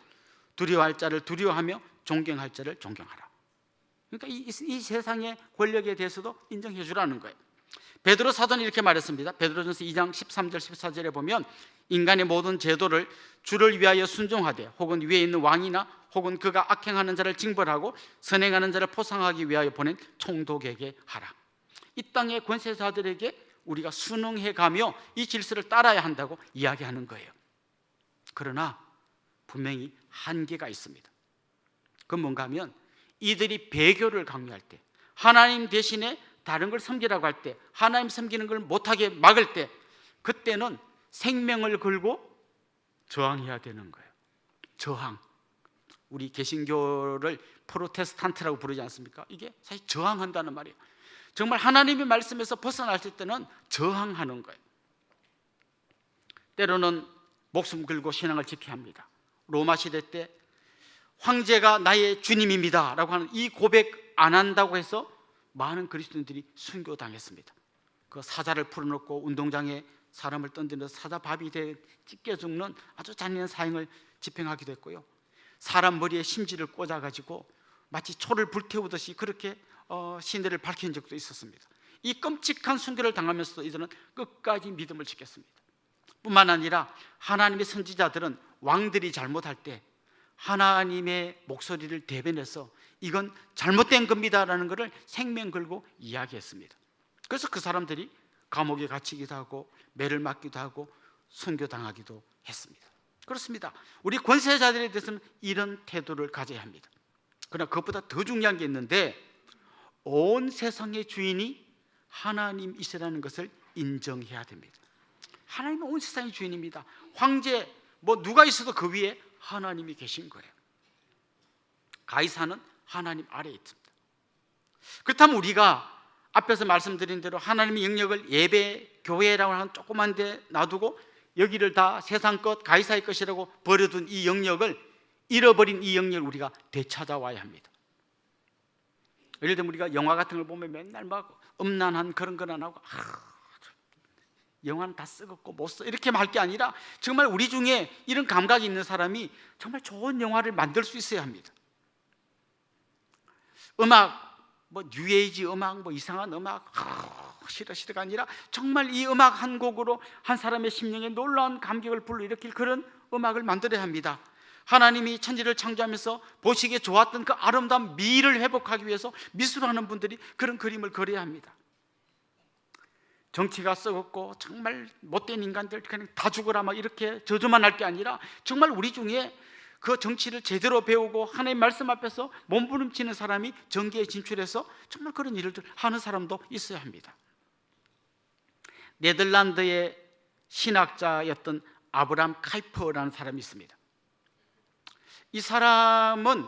두려워할 자를 두려워하며 존경할 자를 존경하라. 그러니까 이 세상의 권력에 대해서도 인정해 주라는 거예요. 베드로 사도는 이렇게 말했습니다. 베드로전서 2장 13절 14절에 보면 인간의 모든 제도를 주를 위하여 순종하되 혹은 위에 있는 왕이나 혹은 그가 악행하는 자를 징벌하고 선행하는 자를 포상하기 위하여 보낸 총독에게 하라. 이 땅의 권세자들에게 우리가 순응해가며 이 질서를 따라야 한다고 이야기하는 거예요. 그러나 분명히 한계가 있습니다. 그건 뭔가 하면 이들이 배교를 강요할 때, 하나님 대신에 다른 걸 섬기라고 할 때, 하나님 섬기는 걸 못하게 막을 때, 그때는 생명을 걸고 저항해야 되는 거예요. 저항. 우리 개신교를 프로테스탄트라고 부르지 않습니까? 이게 사실 저항한다는 말이에요. 정말 하나님의 말씀에서 벗어났을 때는 저항하는 거예요. 때로는 목숨 걸고 신앙을 지켜야 합니다. 로마 시대 때 황제가 나의 주님입니다 라고 하는 이 고백 안 한다고 해서 많은 그리스도인들이 순교당했습니다. 그 사자를 풀어놓고 운동장에 사람을 던지면서 사자 밥이 돼 찢겨 죽는 아주 잔인한 사형을 집행하기도 했고요. 사람 머리에 심지를 꽂아가지고 마치 초를 불태우듯이 그렇게 신들을 밝힌 적도 있었습니다. 이 끔찍한 순교를 당하면서도 이들은 끝까지 믿음을 지켰습니다. 뿐만 아니라 하나님의 선지자들은 왕들이 잘못할 때 하나님의 목소리를 대변해서 이건 잘못된 겁니다라는 것을 생명 걸고 이야기했습니다. 그래서 그 사람들이 감옥에 갇히기도 하고 매를 맞기도 하고 순교당하기도 했습니다. 그렇습니다. 우리 권세자들에 대해서는 이런 태도를 가져야 합니다. 그러나 그것보다 더 중요한 게 있는데, 온 세상의 주인이 하나님이시라는 것을 인정해야 됩니다. 하나님은 온 세상의 주인입니다. 황제 뭐 누가 있어도 그 위에 하나님이 계신 거예요. 가이사는 하나님 아래에 있습니다. 그렇다면 우리가 앞에서 말씀드린 대로 하나님의 영역을 예배, 교회라고 하는 조그만 데 놔두고 여기를 다 세상 것, 가이사의 것이라고 버려둔 이 영역을, 잃어버린 이 영역을 우리가 되찾아와야 합니다. 예를 들면 우리가 영화 같은 걸 보면 맨날 막 음란한 그런 건 안 하고 영화는 다 썩었고 못 써 이렇게 말 게 아니라 정말 우리 중에 이런 감각이 있는 사람이 정말 좋은 영화를 만들 수 있어야 합니다. 음악, 뭐 뉴에이지 음악, 뭐 이상한 음악 싫어가 아니라 정말 이 음악 한 곡으로 한 사람의 심령에 놀라운 감격을 불러일으킬 그런 음악을 만들어야 합니다. 하나님이 천지를 창조하면서 보시기에 좋았던 그 아름다운 미를 회복하기 위해서 미술하는 분들이 그런 그림을 그려야 합니다. 정치가 썩었고 정말 못된 인간들 그냥 다 죽어라 막 이렇게 저주만 할 게 아니라 정말 우리 중에 그 정치를 제대로 배우고 하나님의 말씀 앞에서 몸부림치는 사람이 정계에 진출해서 정말 그런 일을 하는 사람도 있어야 합니다. 네덜란드의 신학자였던 아브라함 카이퍼라는 사람이 있습니다. 이 사람은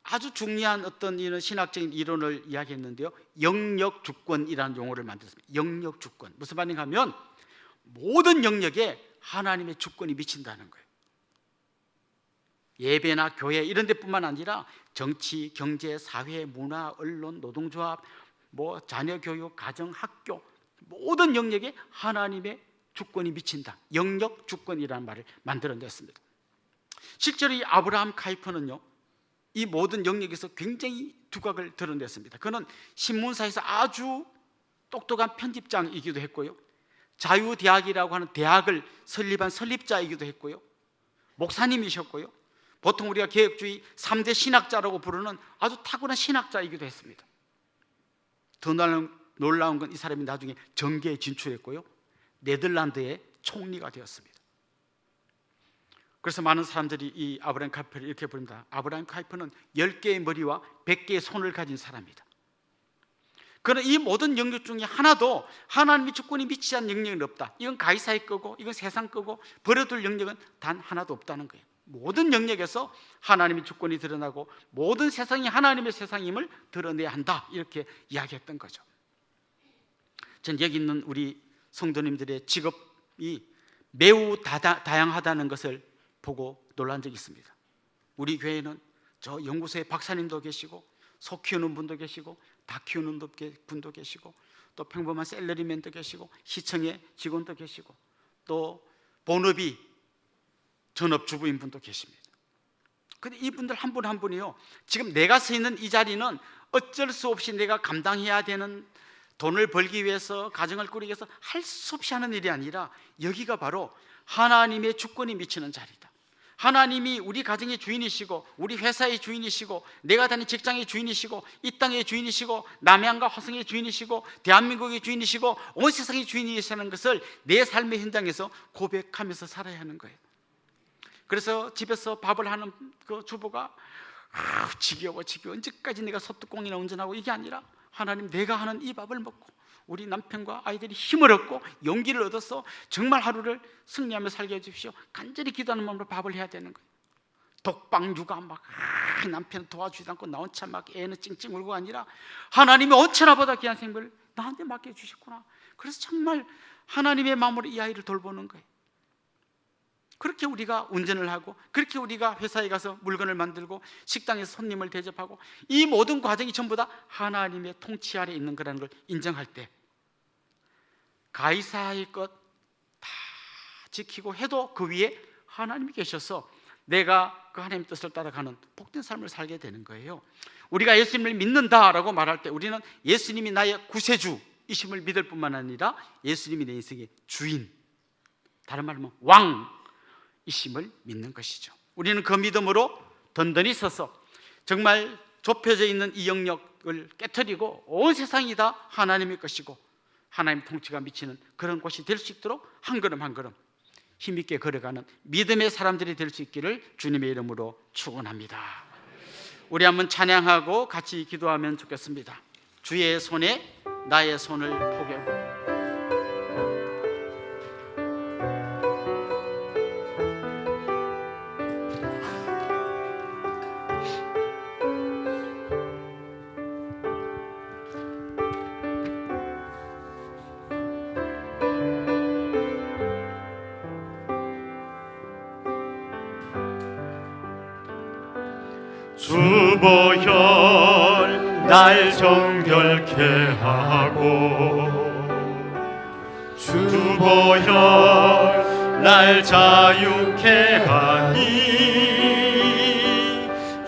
아주 중요한 어떤 이런 신학적인 이론을 이야기했는데요, 영역 주권이라는 용어를 만들었습니다. 영역 주권, 무슨 말인가 하면 모든 영역에 하나님의 주권이 미친다는 거예요. 예배나 교회 이런 데뿐만 아니라 정치, 경제, 사회, 문화, 언론, 노동조합, 뭐 자녀 교육, 가정, 학교 모든 영역에 하나님의 주권이 미친다. 영역 주권이라는 말을 만들어냈습니다. 실제로 이 아브라함 카이퍼는요, 이 모든 영역에서 굉장히 두각을 드러냈습니다. 그는 신문사에서 아주 똑똑한 편집장이기도 했고요, 자유대학이라고 하는 대학을 설립한 설립자이기도 했고요, 목사님이셨고요, 보통 우리가 개혁주의 3대 신학자라고 부르는 아주 탁월한 신학자이기도 했습니다. 더 놀라운 건 이 사람이 나중에 정계에 진출했고요, 네덜란드의 총리가 되었습니다. 그래서 많은 사람들이 이 아브라함 카이퍼를 이렇게 부릅니다. 아브라함 카이퍼는 10개의 머리와 100개의 손을 가진 사람이다. 그러나 이 모든 영역 중에 하나도 하나님의 주권이 미치지 않는 영역은 없다. 이건 가이사의 거고 이건 세상 거고 버려둘 영역은 단 하나도 없다는 거예요. 모든 영역에서 하나님의 주권이 드러나고 모든 세상이 하나님의 세상임을 드러내야 한다, 이렇게 이야기했던 거죠. 전 여기 있는 우리 성도님들의 직업이 매우 다양하다는 것을 보고 놀란 적이 있습니다. 우리 교회는 저 연구소에 박사님도 계시고 소 키우는 분도 계시고 닭 키우는 분도 계시고 또 평범한 셀러리맨도 계시고 시청의 직원도 계시고 또 본업이 전업주부인 분도 계십니다. 근데 이분들 한 분 한 분이요, 지금 내가 서 있는 이 자리는 어쩔 수 없이 내가 감당해야 되는, 돈을 벌기 위해서 가정을 꾸리기 위해서 할 수 없이 하는 일이 아니라 여기가 바로 하나님의 주권이 미치는 자리다. 하나님이 우리 가정의 주인이시고 우리 회사의 주인이시고 내가 다니는 직장의 주인이시고 이 땅의 주인이시고 남해안과 화성의 주인이시고 대한민국의 주인이시고 온 세상의 주인이시라는 것을 내 삶의 현장에서 고백하면서 살아야 하는 거예요. 그래서 집에서 밥을 하는 그 주부가 지겨워 언제까지 내가 소뚜껑이나 운전하고, 이게 아니라 하나님, 내가 하는 이 밥을 먹고 우리 남편과 아이들이 힘을 얻고 용기를 얻어서 정말 하루를 승리하며 살게 해주십시오. 간절히 기도하는 마음으로 밥을 해야 되는 거예요. 독방 육아 막 남편 도와주지도 않고 나 혼자 막 애는 찡찡 울고 아니라 하나님이 언제나보다 귀한 생명을 나한테 맡겨주셨구나. 그래서 정말 하나님의 마음으로 이 아이를 돌보는 거예요. 그렇게 우리가 운전을 하고, 그렇게 우리가 회사에 가서 물건을 만들고, 식당에서 손님을 대접하고, 이 모든 과정이 전부 다 하나님의 통치 아래 있는 거라는 걸 인정할 때, 가이사의 것 다 지키고 해도 그 위에 하나님이 계셔서 내가 그 하나님의 뜻을 따라가는 복된 삶을 살게 되는 거예요. 우리가 예수님을 믿는다라고 말할 때 우리는 예수님이 나의 구세주이심을 믿을 뿐만 아니라 예수님이 내 인생의 주인, 다른 말로 하면 왕이심을 믿는 것이죠. 우리는 그 믿음으로 든든히 서서 정말 좁혀져 있는 이 영역을 깨트리고 온 세상이 다 하나님의 것이고 하나님 통치가 미치는 그런 곳이 될 수 있도록 한 걸음 한 걸음 힘있게 걸어가는 믿음의 사람들이 될 수 있기를 주님의 이름으로 축원합니다. 우리 한번 찬양하고 같이 기도하면 좋겠습니다. 주의 손에 나의 손을 포개고, 주보혈 날 정결케 하고, 주보혈 날 자유케 하니,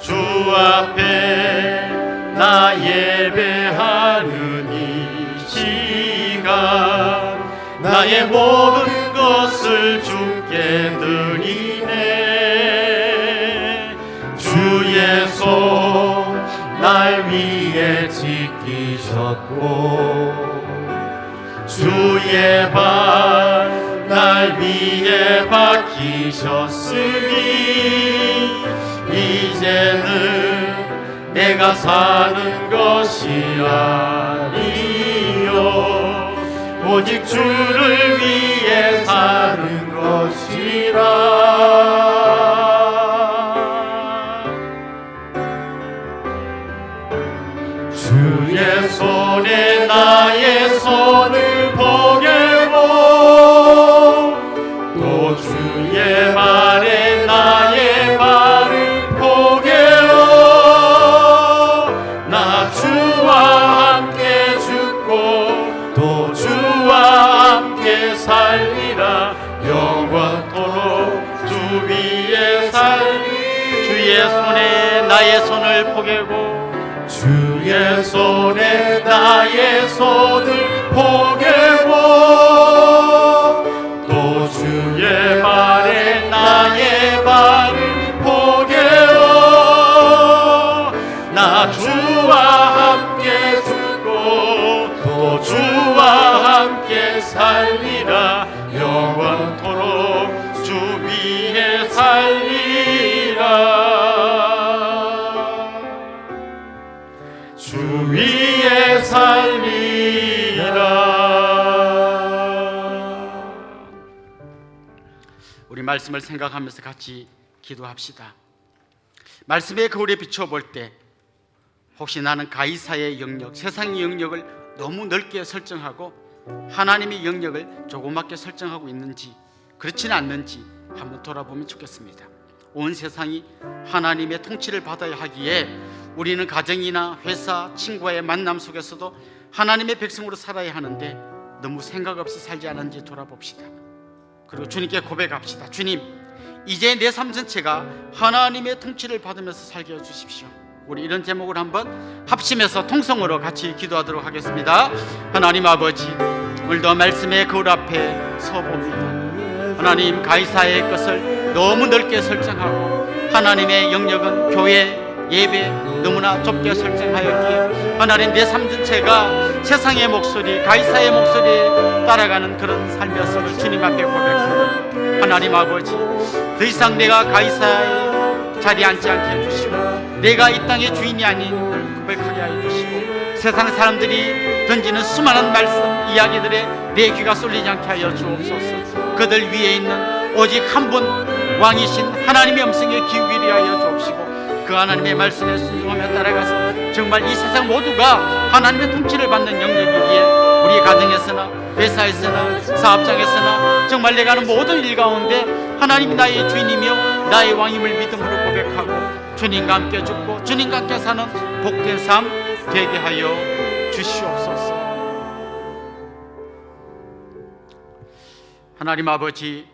주 앞에 나 예배하는 이 시간 나의 모든 것을 주께 드리네. 주의 손 날 위에 지키셨고, 주의 발 날 위에 박히셨으니, 이제는 내가 사는 것이 아니요 오직 주를 위해 사는 것이라. 주의 손에 나의 손을 포개고, 또 주의 발에 나의 발을 포개어, 나 주와 함께 죽고 또 주와 함께 살리라. 영원토록 주 위에 살리. 주의 손에 나의 손을 포개고, 주의 손에 나의 손을 포개고, 또 주의 발에 나의 발을 포개어, 나 주와 함께 죽고 또 주와 함께 살리라. 영원토록 주 위에 살리라. 주 위에 살리라. 우리 말씀을 생각하면서 같이 기도합시다. 말씀의 거울에 비춰볼 때 혹시 나는 가이사의 영역, 세상의 영역을 너무 넓게 설정하고 하나님의 영역을 조그맣게 설정하고 있는지, 그렇지는 않는지 한번 돌아보면 좋겠습니다. 온 세상이 하나님의 통치를 받아야 하기에 우리는 가정이나 회사, 친구와의 만남 속에서도 하나님의 백성으로 살아야 하는데 너무 생각 없이 살지 않았는지 돌아봅시다. 그리고 주님께 고백합시다. 주님, 이제 내 삶 전체가 하나님의 통치를 받으면서 살게 해주십시오. 우리 이런 제목을 한번 합심해서 통성으로 같이 기도하도록 하겠습니다. 하나님 아버지, 오늘도 말씀의 거울 앞에 서봅니다. 하나님, 가이사의 것을 너무 넓게 설정하고 하나님의 영역은 교회, 예배 너무나 좁게 설정하였기에 하나님 내 삶 전체가 세상의 목소리, 가이사의 목소리에 따라가는 그런 삶이었음을 주님 앞에 고백합니다. 하나님 아버지, 더 이상 내가 가이사의 자리에 앉지 않게 해주시고 내가 이 땅의 주인이 아닌 걸 고백하게 하여 주시고 세상 사람들이 던지는 수많은 말씀, 이야기들에 내 귀가 쏠리지 않게 하여 주옵소서. 그들 위에 있는 오직 한 분 왕이신 하나님의 음성에 기울이게 하여 주옵시고 그 하나님의 말씀에 순종하며 따라가서 정말 이 세상 모두가 하나님의 통치를 받는 영역이기에 우리 가정에서나 회사에서나 사업장에서나 정말 내가 하는 모든 일 가운데 하나님이 나의 주인이며 나의 왕임을 믿음으로 고백하고 주님과 함께 죽고 주님과 함께 사는 복된 삶 되게 하여 주시옵소서. 하나님 아버지,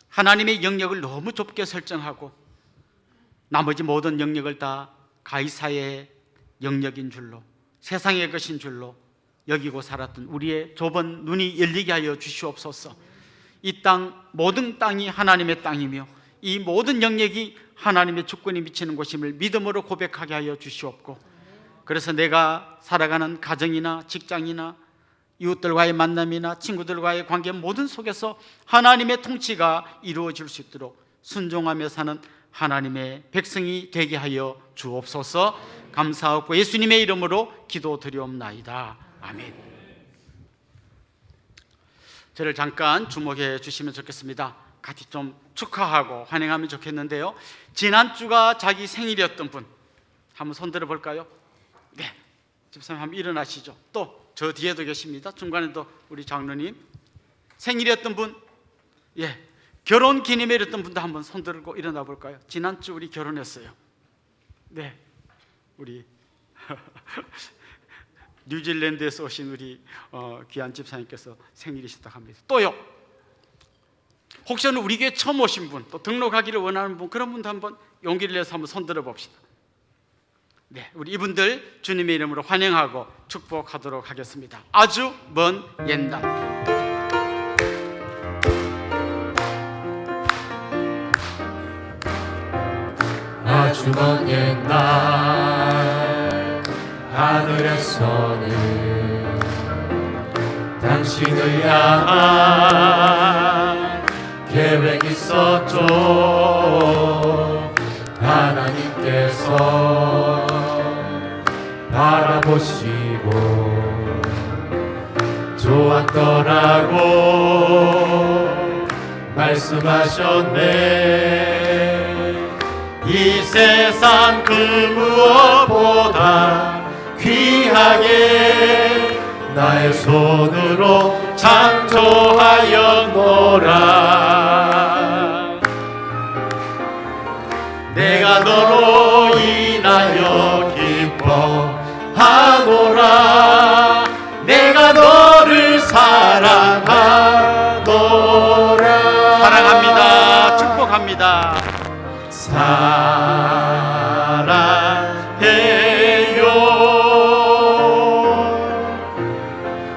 하나님의 영역을 너무 좁게 설정하고 나머지 모든 영역을 다 가이사의 영역인 줄로, 세상의 것인 줄로 여기고 살았던 우리의 좁은 눈이 열리게 하여 주시옵소서. 이 땅, 모든 땅이 하나님의 땅이며 이 모든 영역이 하나님의 주권이 미치는 곳임을 믿음으로 고백하게 하여 주시옵고, 그래서 내가 살아가는 가정이나 직장이나 이웃들과의 만남이나 친구들과의 관계 모든 속에서 하나님의 통치가 이루어질 수 있도록 순종하며 사는 하나님의 백성이 되게 하여 주옵소서. 감사하고 예수님의 이름으로 기도드리옵나이다. 아멘. 저를 잠깐 주목해 주시면 좋겠습니다. 같이 좀 축하하고 환영하면 좋겠는데요, 지난주가 자기 생일이었던 분 한번 손 들어볼까요? 네, 집사님 한번 일어나시죠. 또 저 뒤에도 계십니다. 중간에도 우리 장로님 생일이었던 분, 예, 결혼 기념일이었던 분도 한번 손 들고 일어나 볼까요? 지난주 우리 결혼했어요. 네, 우리 뉴질랜드에서 오신 우리 귀한 집사님께서 생일이시다고 합니다. 또요, 혹시나 우리 교회 처음 오신 분, 또 등록하기를 원하는 분, 그런 분도 한번 용기를 내서 한번 손 들어 봅시다. 네, 우리 이분들 주님의 이름으로 환영하고 축복하도록 하겠습니다. 아주 먼 옛날, 아주 먼 옛날 하늘에서는 당신을 향한 계획이 있었죠. 하나님께서 바라보시고 좋았더라고 말씀하셨네. 이 세상 그 무엇보다 귀하게 나의 손으로 창조하였노라. 내가 너로 인하여 기뻐하노라. 내가 너를 사랑하노라. 사랑합니다. 축복합니다. 사랑해요.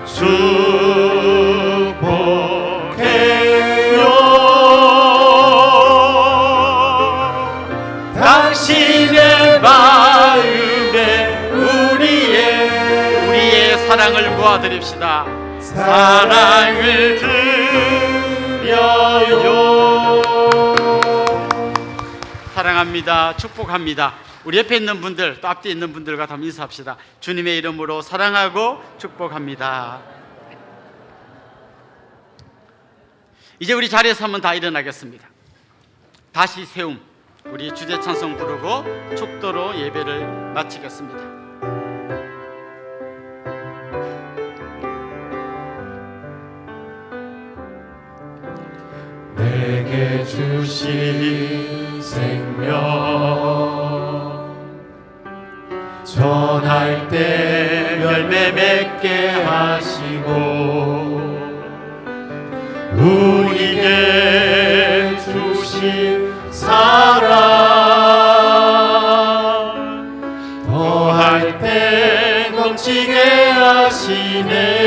축복해요. 당신의 마음에 우리의 사랑을 모아드립시다. 사랑을 드려요. 사랑합니다. 축복합니다. 우리 옆에 있는 분들, 또 앞뒤에 있는 분들과 다 인사합시다. 주님의 이름으로 사랑하고 축복합니다. 이제 우리 자리에서 한번 다 일어나겠습니다. 다시 세움, 우리 주제 찬송 부르고 축도로 예배를 마치겠습니다. 내게 주신 생명 전할 때 열매 맺게 하시고 우리에게 주신 사랑 더할 때 넘치게 하시네.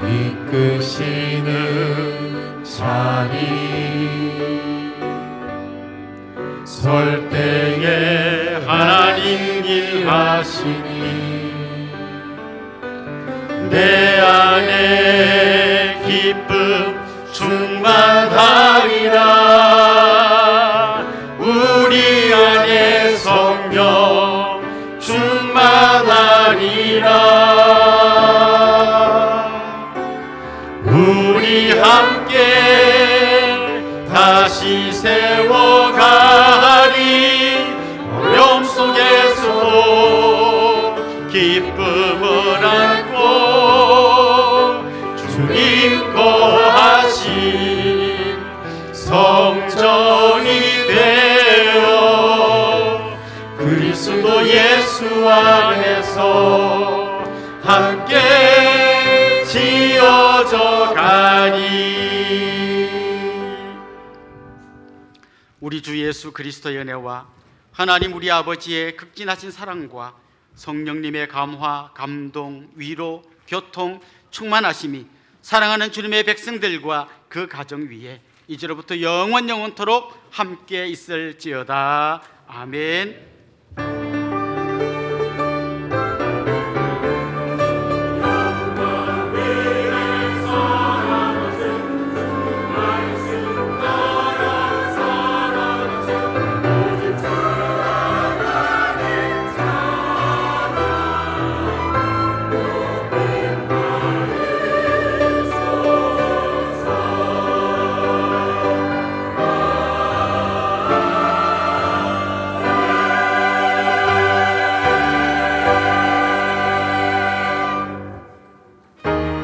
이끄시는 자리 설 때에 하나님 일하시니 내 안에 기쁨 충만하리라 우리 안에 성령 충만하리라 우리 함께 다시 세워가리 어려움 속에서도 기쁨을 안고 주님 거하신 성전이 되어 그리스도 예수 안에서 함께 지어져 가니 우리 주 예수 그리스도의 은혜와 하나님 우리 아버지의 극진하신 사랑과 성령님의 감화, 감동, 위로, 교통, 충만하심이 사랑하는 주님의 백성들과 그 가정 위에 이제로부터 영원토록 함께 있을지어다. 아멘.